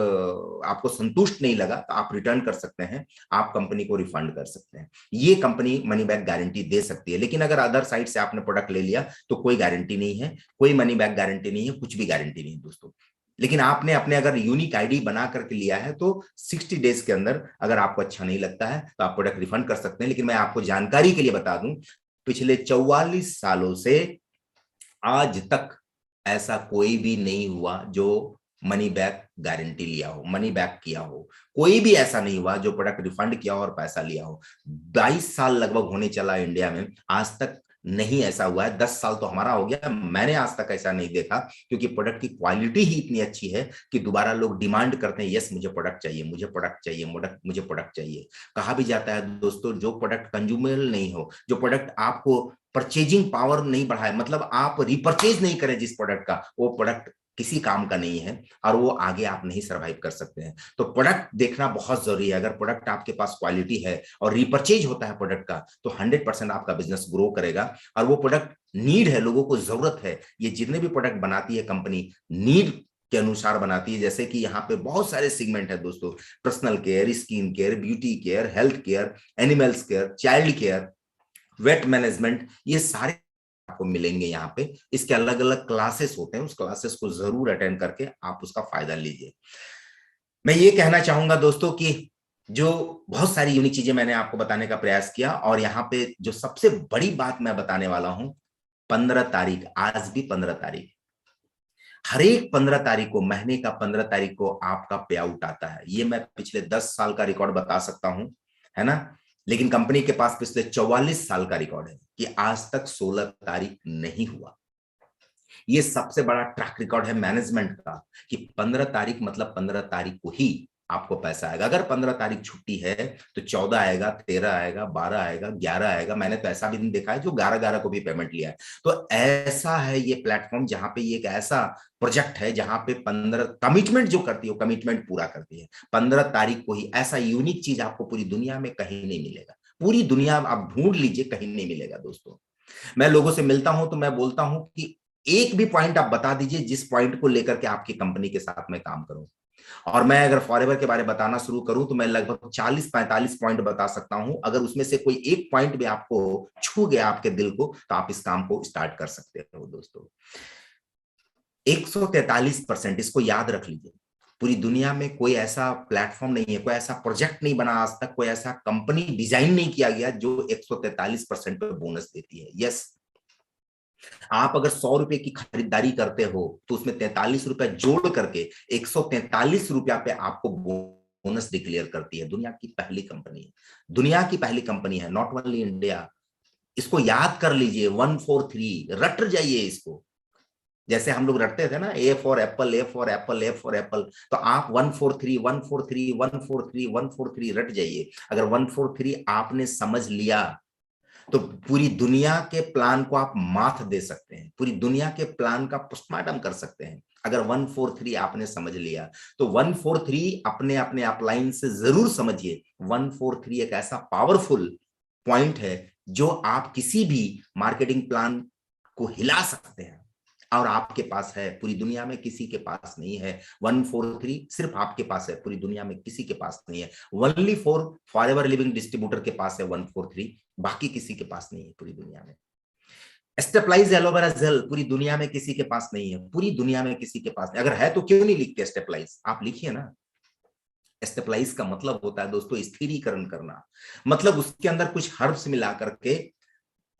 आपको संतुष्ट नहीं लगा तो आप रिटर्न कर सकते हैं, आप कंपनी को रिफंड कर सकते हैं, ये कंपनी मनी बैक गारंटी दे सकती है। लेकिन अगर अदर साइट से आपने प्रोडक्ट ले लिया तो कोई गारंटी नहीं है, कोई मनी बैक गारंटी नहीं है, कुछ भी गारंटी नहीं है दोस्तों। लेकिन आपने अपने अगर यूनिक आईडी बना करके लिया है तो 60 डेज के अंदर अगर आपको अच्छा नहीं लगता है तो आप प्रोडक्ट रिफंड कर सकते हैं। लेकिन मैं आपको जानकारी के लिए बता दूं, पिछले 44 सालों से आज तक ऐसा कोई भी नहीं हुआ जो मनी बैक गारंटी लिया हो, मनी बैक किया हो। कोई भी ऐसा नहीं हुआ जो प्रोडक्ट रिफंड किया हो और पैसा लिया हो। 22 साल लगभग होने चला इंडिया में, आज तक नहीं ऐसा हुआ है। 10 साल तो हमारा हो गया, मैंने आज तक ऐसा नहीं देखा, क्योंकि प्रोडक्ट की क्वालिटी ही इतनी अच्छी है कि दोबारा लोग डिमांड करते हैं, यस मुझे प्रोडक्ट चाहिए, मुझे प्रोडक्ट चाहिए, मुझे प्रोडक्ट चाहिए। कहा भी जाता है दोस्तों, जो प्रोडक्ट कंज्यूमेबल नहीं हो, जो प्रोडक्ट आपको परचेजिंग पावर नहीं बढ़ाए, मतलब आप रिपर्चेज नहीं करें जिस प्रोडक्ट का, वो प्रोडक्ट किसी काम का नहीं है और वो आगे आप नहीं सरवाइव कर सकते हैं। तो प्रोडक्ट देखना बहुत जरूरी है। अगर प्रोडक्ट आपके पास क्वालिटी है और रिपर्चेज होता है प्रोडक्ट का, तो 100% आपका बिजनेस ग्रो करेगा। और वो प्रोडक्ट नीड है, लोगों को जरूरत है। ये जितने भी प्रोडक्ट बनाती है कंपनी, नीड के अनुसार बनाती है। जैसे कि यहाँ पे बहुत सारे सेगमेंट है दोस्तों, personal care, skin care, beauty care, health care, animals care, child care, weight management, ये सारे आपको मिलेंगे यहाँ पे। इसके अलग अलग क्लासेस होते हैं, उस क्लासेस को जरूर अटेंड करके आप उसका फायदा लीजिए। मैं ये कहना चाहूंगा दोस्तों कि जो बहुत सारी यूनिक चीजें मैंने आपको बताने का प्रयास किया, और यहाँ पे जो सबसे बड़ी बात मैं बताने वाला हूं, 15 तारीख, आज भी 15 तारीख, हर एक 15 तारीख को, महीने का 15 तारीख को आपका पे आउट आता है। ये मैं पिछले 10 साल का रिकॉर्ड बता सकता हूं, है ना। लेकिन कंपनी के पास पिछले 44 साल का रिकॉर्ड है कि आज तक 16 तारीख नहीं हुआ। ये सबसे बड़ा ट्रैक रिकॉर्ड है मैनेजमेंट का कि 15 तारीख मतलब 15 तारीख को ही आपको पैसा आएगा। अगर 15 तारीख छुट्टी है तो 14 आएगा, 13 आएगा, 12 आएगा, 11 आएगा। मैंने तो ऐसा भी दिन देखा है जो 11 को भी पेमेंट लिया है। तो ऐसा है ये प्लेटफॉर्म, जहां पे ये एक ऐसा प्रोजेक्ट है जहां पे 15 कमिटमेंट जो करती है, कमिटमेंट पूरा करती है। 15 तारीख को ही ऐसा यूनिक चीज आपको पूरी दुनिया में कहीं नहीं मिलेगा। पूरी दुनिया आप ढूंढ लीजिए, कहीं नहीं मिलेगा दोस्तों। मैं लोगों से मिलता हूं तो मैं बोलता हूं कि एक भी पॉइंट आप बता दीजिए जिस पॉइंट को लेकर के आपकी कंपनी के साथ मैं काम करूं। और मैं अगर फॉरएवर के बारे में बताना शुरू करूं तो मैं लगभग 40-45 पॉइंट बता सकता हूं। अगर उसमें से कोई एक पॉइंट भी आपको छू गया आपके दिल को, तो आप इस काम को स्टार्ट कर सकते हो दोस्तों। 143%, इसको याद रख लीजिए। पूरी दुनिया में कोई ऐसा प्लेटफॉर्म नहीं है, कोई ऐसा प्रोजेक्ट नहीं बना आज तक, कोई ऐसा कंपनी डिजाइन नहीं किया गया जो 143% पे बोनस देती है। यस, आप अगर 100 रुपए की खरीदारी करते हो तो उसमें 43 रुपए जोड़ करके 143 रुपया पे आपको बोनस डिक्लेयर करती है। दुनिया की पहली कंपनी है, दुनिया की पहली कंपनी है, नॉट ओनली इंडिया। इसको याद कर लीजिए, 143 रट जाइए इसको। जैसे हम लोग रटते थे ना, A for Apple, A for Apple, A for Apple, तो आप 143 143 143 143 रट जाइए। अगर 143 आपने समझ लिया तो पूरी दुनिया के प्लान को आप माथ दे सकते हैं, पूरी दुनिया के प्लान का पोस्टमार्टम कर सकते हैं। अगर 143 आपने समझ लिया तो 143 अपने अपने अपलाइन से जरूर समझिए। 143 एक ऐसा पावरफुल पॉइंट है जो आप किसी भी मार्केटिंग प्लान को हिला सकते हैं, और आपके पास है, पूरी दुनिया में किसी के पास नहीं है। 143 सिर्फ आपके पास है, पूरी दुनिया में किसी के पास नहीं है। ओनली फॉरएवर लिविंग डिस्ट्रीब्यूटर के पास है 143, बाकी किसी के पास नहीं है पूरी दुनिया में। स्टेपलाइज एलोवेरा जेल पूरी दुनिया में किसी के पास नहीं है, पूरी दुनिया में किसी के पास नहीं। अगर है तो क्यों नहीं लिखते स्टेपलाइज, आप लिखिए ना। स्टेपलाइज का मतलब होता है दोस्तों स्थिरीकरण करना, मतलब उसके अंदर कुछ हर्ब्स मिला करके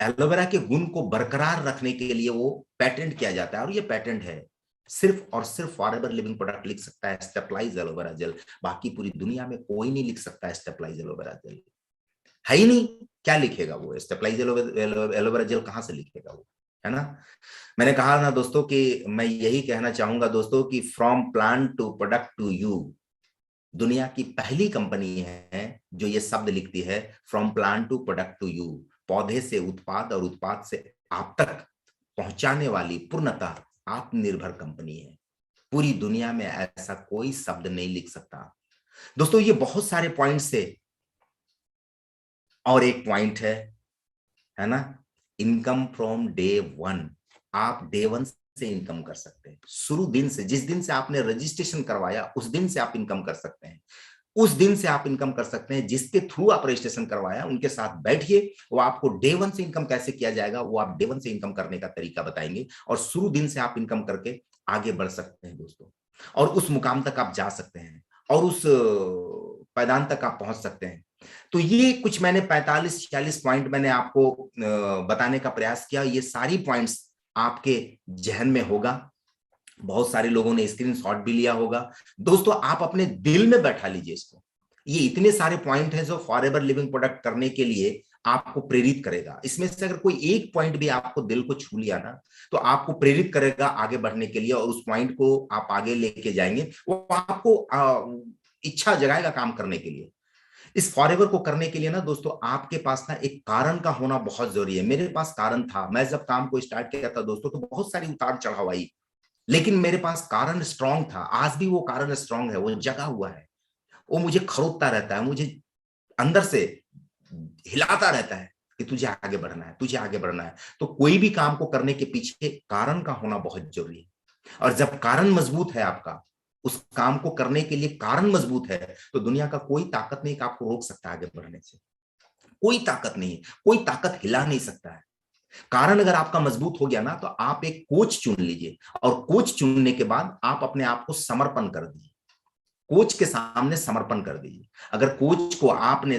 एलोवेरा के गुण को बरकरार रखने के लिए वो पेटेंट किया जाता है। और ये पेटेंट है, सिर्फ और सिर्फ फॉरएवर लिविंग प्रोडक्ट लिख सकता है स्टेपलाइज एलोवेरा जेल। बाकी पूरी दुनिया में कोई नहीं लिख सकता है स्टेपलाइज एलोवेरा जेल, है ही नहीं। क्या लिखेगा वो स्टेपलाइज एलोवेरा जेल, कहां से लिखेगा वो, है ना। मैंने कहा ना दोस्तों कि मैं यही कहना चाहूंगा दोस्तों कि from plant to product to you, दुनिया की पहली कंपनी है जो ये शब्द लिखती है, from plant to product to you. पौधे से उत्पाद और उत्पाद से आप तक पहुंचाने वाली पूर्णतः आत्मनिर्भर कंपनी है। पूरी दुनिया में ऐसा कोई शब्द नहीं लिख सकता दोस्तों। ये बहुत सारे पॉइंट्स है, और एक पॉइंट है ना, इनकम फ्रॉम डे वन। आप डे वन से इनकम कर सकते हैं, शुरू दिन से, जिस दिन से आपने रजिस्ट्रेशन करवाया उस दिन से आप इनकम कर सकते हैं। उस दिन से आप इनकम कर सकते हैं जिसके थ्रू आप रजिस्ट्रेशन करवाया, उनके साथ बैठिए, वो आपको डे वन से इनकम कैसे किया जाएगा वो आप डे वन से इनकम करने का तरीका बताएंगे, और शुरू दिन से आप इनकम करके आगे बढ़ सकते हैं दोस्तों। और उस मुकाम तक आप जा सकते हैं, और उस पैदान तक आप पहुंच सकते हैं। तो ये कुछ मैंने 45-46 पॉइंट मैंने आपको बताने का प्रयास किया। ये सारी पॉइंट्स आपके जहन में होगा, बहुत सारे लोगों ने स्क्रीनशॉट भी लिया होगा दोस्तों। आप अपने दिल में बैठा लीजिए इसको। ये इतने सारे पॉइंट हैं जो फॉरएवर लिविंग प्रोडक्ट करने के लिए आपको प्रेरित करेगा। इसमें से अगर कोई एक पॉइंट भी आपको दिल को छू लिया ना, तो आपको प्रेरित करेगा आगे बढ़ने के लिए, और उस पॉइंट को आप आगे लेके जाएंगे, वो आपको इच्छा जगाएगा काम करने के लिए। इस फॉरएवर को करने के लिए ना दोस्तों आपके पास ना एक कारण का होना बहुत जरूरी है। मेरे पास कारण था, मैं जब काम को स्टार्ट किया था दोस्तों तो बहुत सारी उतार चढ़ाव आई, लेकिन मेरे पास कारण स्ट्रांग था। आज भी वो कारण स्ट्रांग है, वो जगा हुआ है, वो मुझे खरोदता रहता है, मुझे अंदर से हिलाता रहता है कि तुझे आगे बढ़ना है, तुझे आगे बढ़ना है। तो कोई भी काम को करने के पीछे कारण का होना बहुत जरूरी है, और जब कारण मजबूत है आपका, उस काम को करने के लिए कारण मजबूत है, तो दुनिया का कोई ताकत नहीं कि आपको रोक सकता है आगे बढ़ने से। कोई ताकत नहीं, कोई ताकत हिला नहीं सकता है। कारण अगर आपका मजबूत हो गया ना, तो आप एक कोच चुन लीजिए, और कोच चुनने के बाद आप अपने आप को समर्पण कर दीजिए, कोच के सामने समर्पण कर दीजिए। अगर कोच को आपने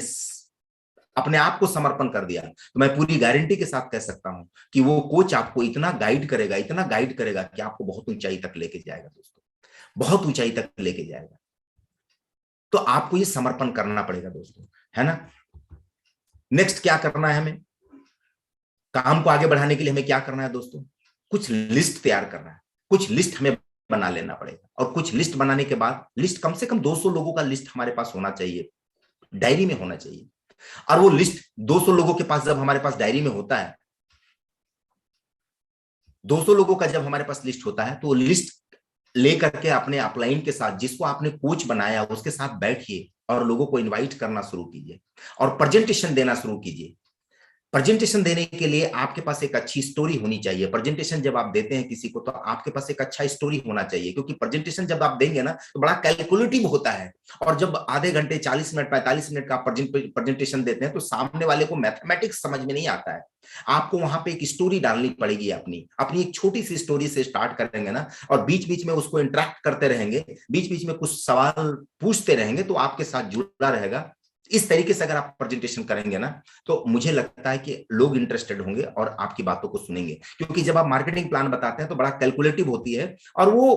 अपने आप को समर्पण कर दिया, तो मैं पूरी गारंटी के साथ कह सकता हूं कि वो कोच आपको इतना गाइड करेगा, इतना गाइड करेगा कि आपको बहुत ऊंचाई तक लेके जाएगा दोस्तों, बहुत ऊंचाई तक लेके जाएगा। तो आपको ये समर्पण करना पड़ेगा दोस्तों, है ना। नेक्स्ट क्या करना है हमें, काम को आगे बढ़ाने के लिए हमें क्या करना है दोस्तों, कुछ लिस्ट तैयार करना है, कुछ लिस्ट हमें बना लेना पड़ेगा। और कुछ लिस्ट बनाने के बाद, लिस्ट कम से कम 200 लोगों का लिस्ट हमारे पास होना चाहिए, डायरी में होना चाहिए। और वो लिस्ट 200 लोगों के पास जब हमारे पास डायरी में होता है, 200 लोगों का जब हमारे पास लिस्ट होता है, तो वो लिस्ट लेकर के अपने अपलाइन के साथ, जिसको आपने कोच बनाया उसके साथ बैठिए और लोगों को इनवाइट करना शुरू कीजिए और प्रेजेंटेशन देना शुरू कीजिए। प्रेजेंटेशन देने के लिए आपके पास एक अच्छी स्टोरी होनी चाहिए। प्रेजेंटेशन जब आप देते हैं किसी को, तो आपके पास एक अच्छा स्टोरी होना चाहिए, क्योंकि प्रेजेंटेशन जब आप देंगे ना, तो बड़ा कैलकुलेटिव होता है। और जब आधे घंटे, 40 मिनट, 45 मिनट का प्रेजेंटेशन देते हैं, तो सामने वाले को मैथमेटिक्स समझ में नहीं आता है। आपको वहां पे एक स्टोरी डालनी पड़ेगी, अपनी अपनी एक छोटी सी स्टोरी से स्टार्ट करेंगे ना, और बीच बीच में उसको इंटरेक्ट करते रहेंगे, बीच बीच में कुछ सवाल पूछते रहेंगे, तो आपके साथ जुड़ा रहेगा। इस तरीके से अगर आप प्रेजेंटेशन करेंगे ना, तो मुझे लगता है कि लोग इंटरेस्टेड होंगे और आपकी बातों को सुनेंगे। क्योंकि जब आप मार्केटिंग प्लान बताते हैं तो बड़ा कैलकुलेटिव होती है, और वो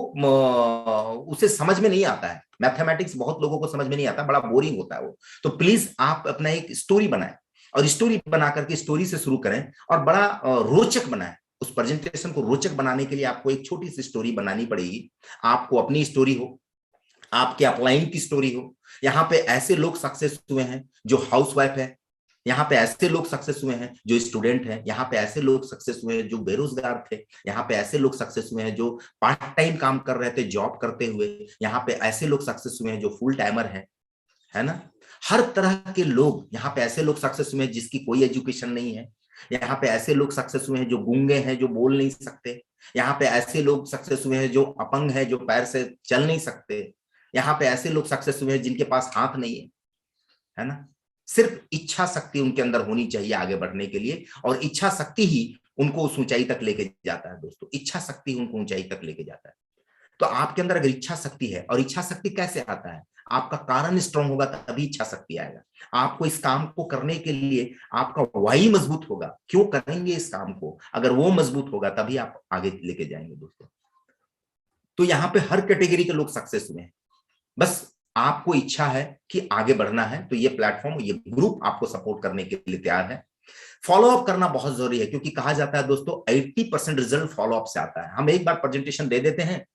उसे समझ में नहीं आता है। मैथमेटिक्स बहुत लोगों को समझ में नहीं आता, बड़ा बोरिंग होता है वो। तो प्लीज आप अपना एक स्टोरी बनाएं, और स्टोरी बना करके स्टोरी से शुरू करें, और बड़ा रोचक बनाएं। उस प्रेजेंटेशन को रोचक बनाने के लिए आपको एक छोटी सी स्टोरी बनानी पड़ेगी। आपको अपनी स्टोरी हो, आपके अपलाइन की स्टोरी हो। यहाँ पे ऐसे लोग सक्सेस हुए हैं जो हाउसवाइफ है, यहाँ पे ऐसे लोग सक्सेस हुए हैं जो स्टूडेंट हैं, यहाँ पे ऐसे लोग सक्सेस हुए हैं जो बेरोजगार थे, यहाँ पे ऐसे लोग सक्सेस हुए हैं जो पार्ट टाइम काम कर रहे थे जॉब करते हुए, यहाँ पे ऐसे लोग सक्सेस हुए हैं जो फुल टाइमर है ना। हर तरह के लोग, यहाँ पे ऐसे लोग सक्सेस हुए हैं जिसकी कोई एजुकेशन नहीं है, यहाँ पे ऐसे लोग सक्सेस हुए हैं जो गूंगे हैं, जो बोल नहीं सकते, यहाँ पे ऐसे लोग सक्सेस हुए हैं जो अपंग है, जो पैर से चल नहीं सकते, यहाँ पे ऐसे लोग सक्सेस हुए हैं जिनके पास हाथ नहीं है ना। सिर्फ इच्छा शक्ति उनके अंदर होनी चाहिए आगे बढ़ने के लिए, और इच्छा शक्ति ही उनको उस ऊंचाई तक लेके जाता है दोस्तों। इच्छा शक्ति उनको ऊंचाई तक लेके जाता है। तो आपके अंदर अगर इच्छा शक्ति है, और इच्छा शक्ति कैसे आता है, आपका कारण स्ट्रांग होगा तभी इच्छा शक्ति आएगा। आपको इस काम को करने के लिए आपका वाई मजबूत होगा, क्यों करेंगे इस काम को, अगर वो मजबूत होगा तभी आप आगे लेके जाएंगे दोस्तों। तो यहाँ पे हर कैटेगरी के लोग सक्सेस हुए हैं। बस आपको इच्छा है कि आगे बढ़ना है, तो ये प्लेटफॉर्म, ये ग्रुप आपको सपोर्ट करने के लिए तैयार है। फॉलो अप करना बहुत जरूरी है, क्योंकि कहा जाता है दोस्तों 80% रिजल्ट फॉलो अप से आता है। हम एक बार प्रेजेंटेशन दे देते हैं,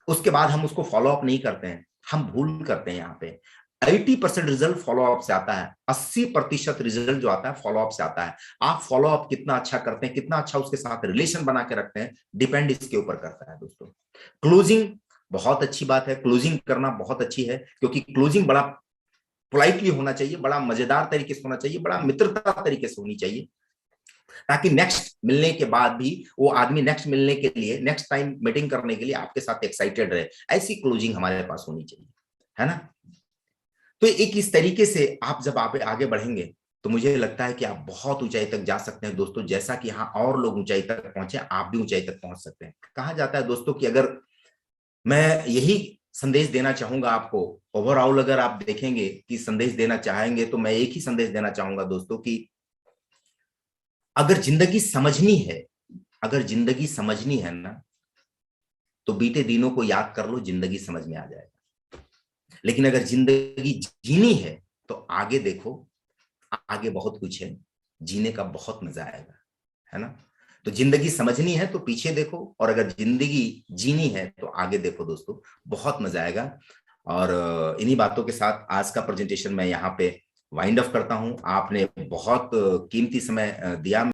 उसके बाद हम उसको फॉलो अप नहीं करते हैं, हम भूल करते हैं। यहाँ पे 80% रिजल्ट फॉलो अप से आता है, 80% रिजल्ट जो आता है फॉलो अप से आता है। आप फॉलो अप कितना अच्छा करते हैं, कितना अच्छा उसके साथ रिलेशन बना के रखते हैं, डिपेंड इसके ऊपर करता है दोस्तों। क्लोजिंग बहुत अच्छी बात है, क्लोजिंग करना बहुत अच्छी है, क्योंकि क्लोजिंग बड़ा पोलाइटली होना चाहिए, बड़ा मजेदार तरीके से होना चाहिए, बड़ा मित्रता तरीके से होनी चाहिए, ताकि नेक्स्ट मिलने के बाद भी वो आदमी नेक्स्ट मिलने के लिए, नेक्स्ट टाइम मीटिंग करने के लिए आपके साथ एक्साइटेड रहे। ऐसी क्लोजिंग हमारे पास होनी चाहिए, है ना। तो एक इस तरीके से आप जब आप आगे बढ़ेंगे, तो मुझे लगता है कि आप बहुत ऊंचाई तक जा सकते हैं दोस्तों। जैसा कि यहाँ और लोग ऊंचाई तक पहुंचे, आप भी ऊंचाई तक पहुंच सकते हैं। कहा जाता है दोस्तों कि अगर मैं यही संदेश देना चाहूंगा आपको, ओवरऑल अगर आप देखेंगे कि संदेश देना चाहेंगे, तो मैं एक ही संदेश देना चाहूंगा दोस्तों कि अगर जिंदगी समझनी है, अगर जिंदगी समझनी है ना, तो बीते दिनों को याद कर लो, जिंदगी समझ में आ जाएगा। लेकिन अगर जिंदगी जीनी है, तो आगे देखो, आगे बहुत कुछ है, जीने का बहुत मजा आएगा, है ना। तो जिंदगी समझनी है तो पीछे देखो, और अगर जिंदगी जीनी है तो आगे देखो दोस्तों, बहुत मजा आएगा। और इन्हीं बातों के साथ आज का प्रेजेंटेशन मैं यहाँ पे वाइंड अप करता हूं। आपने बहुत कीमती समय दिया।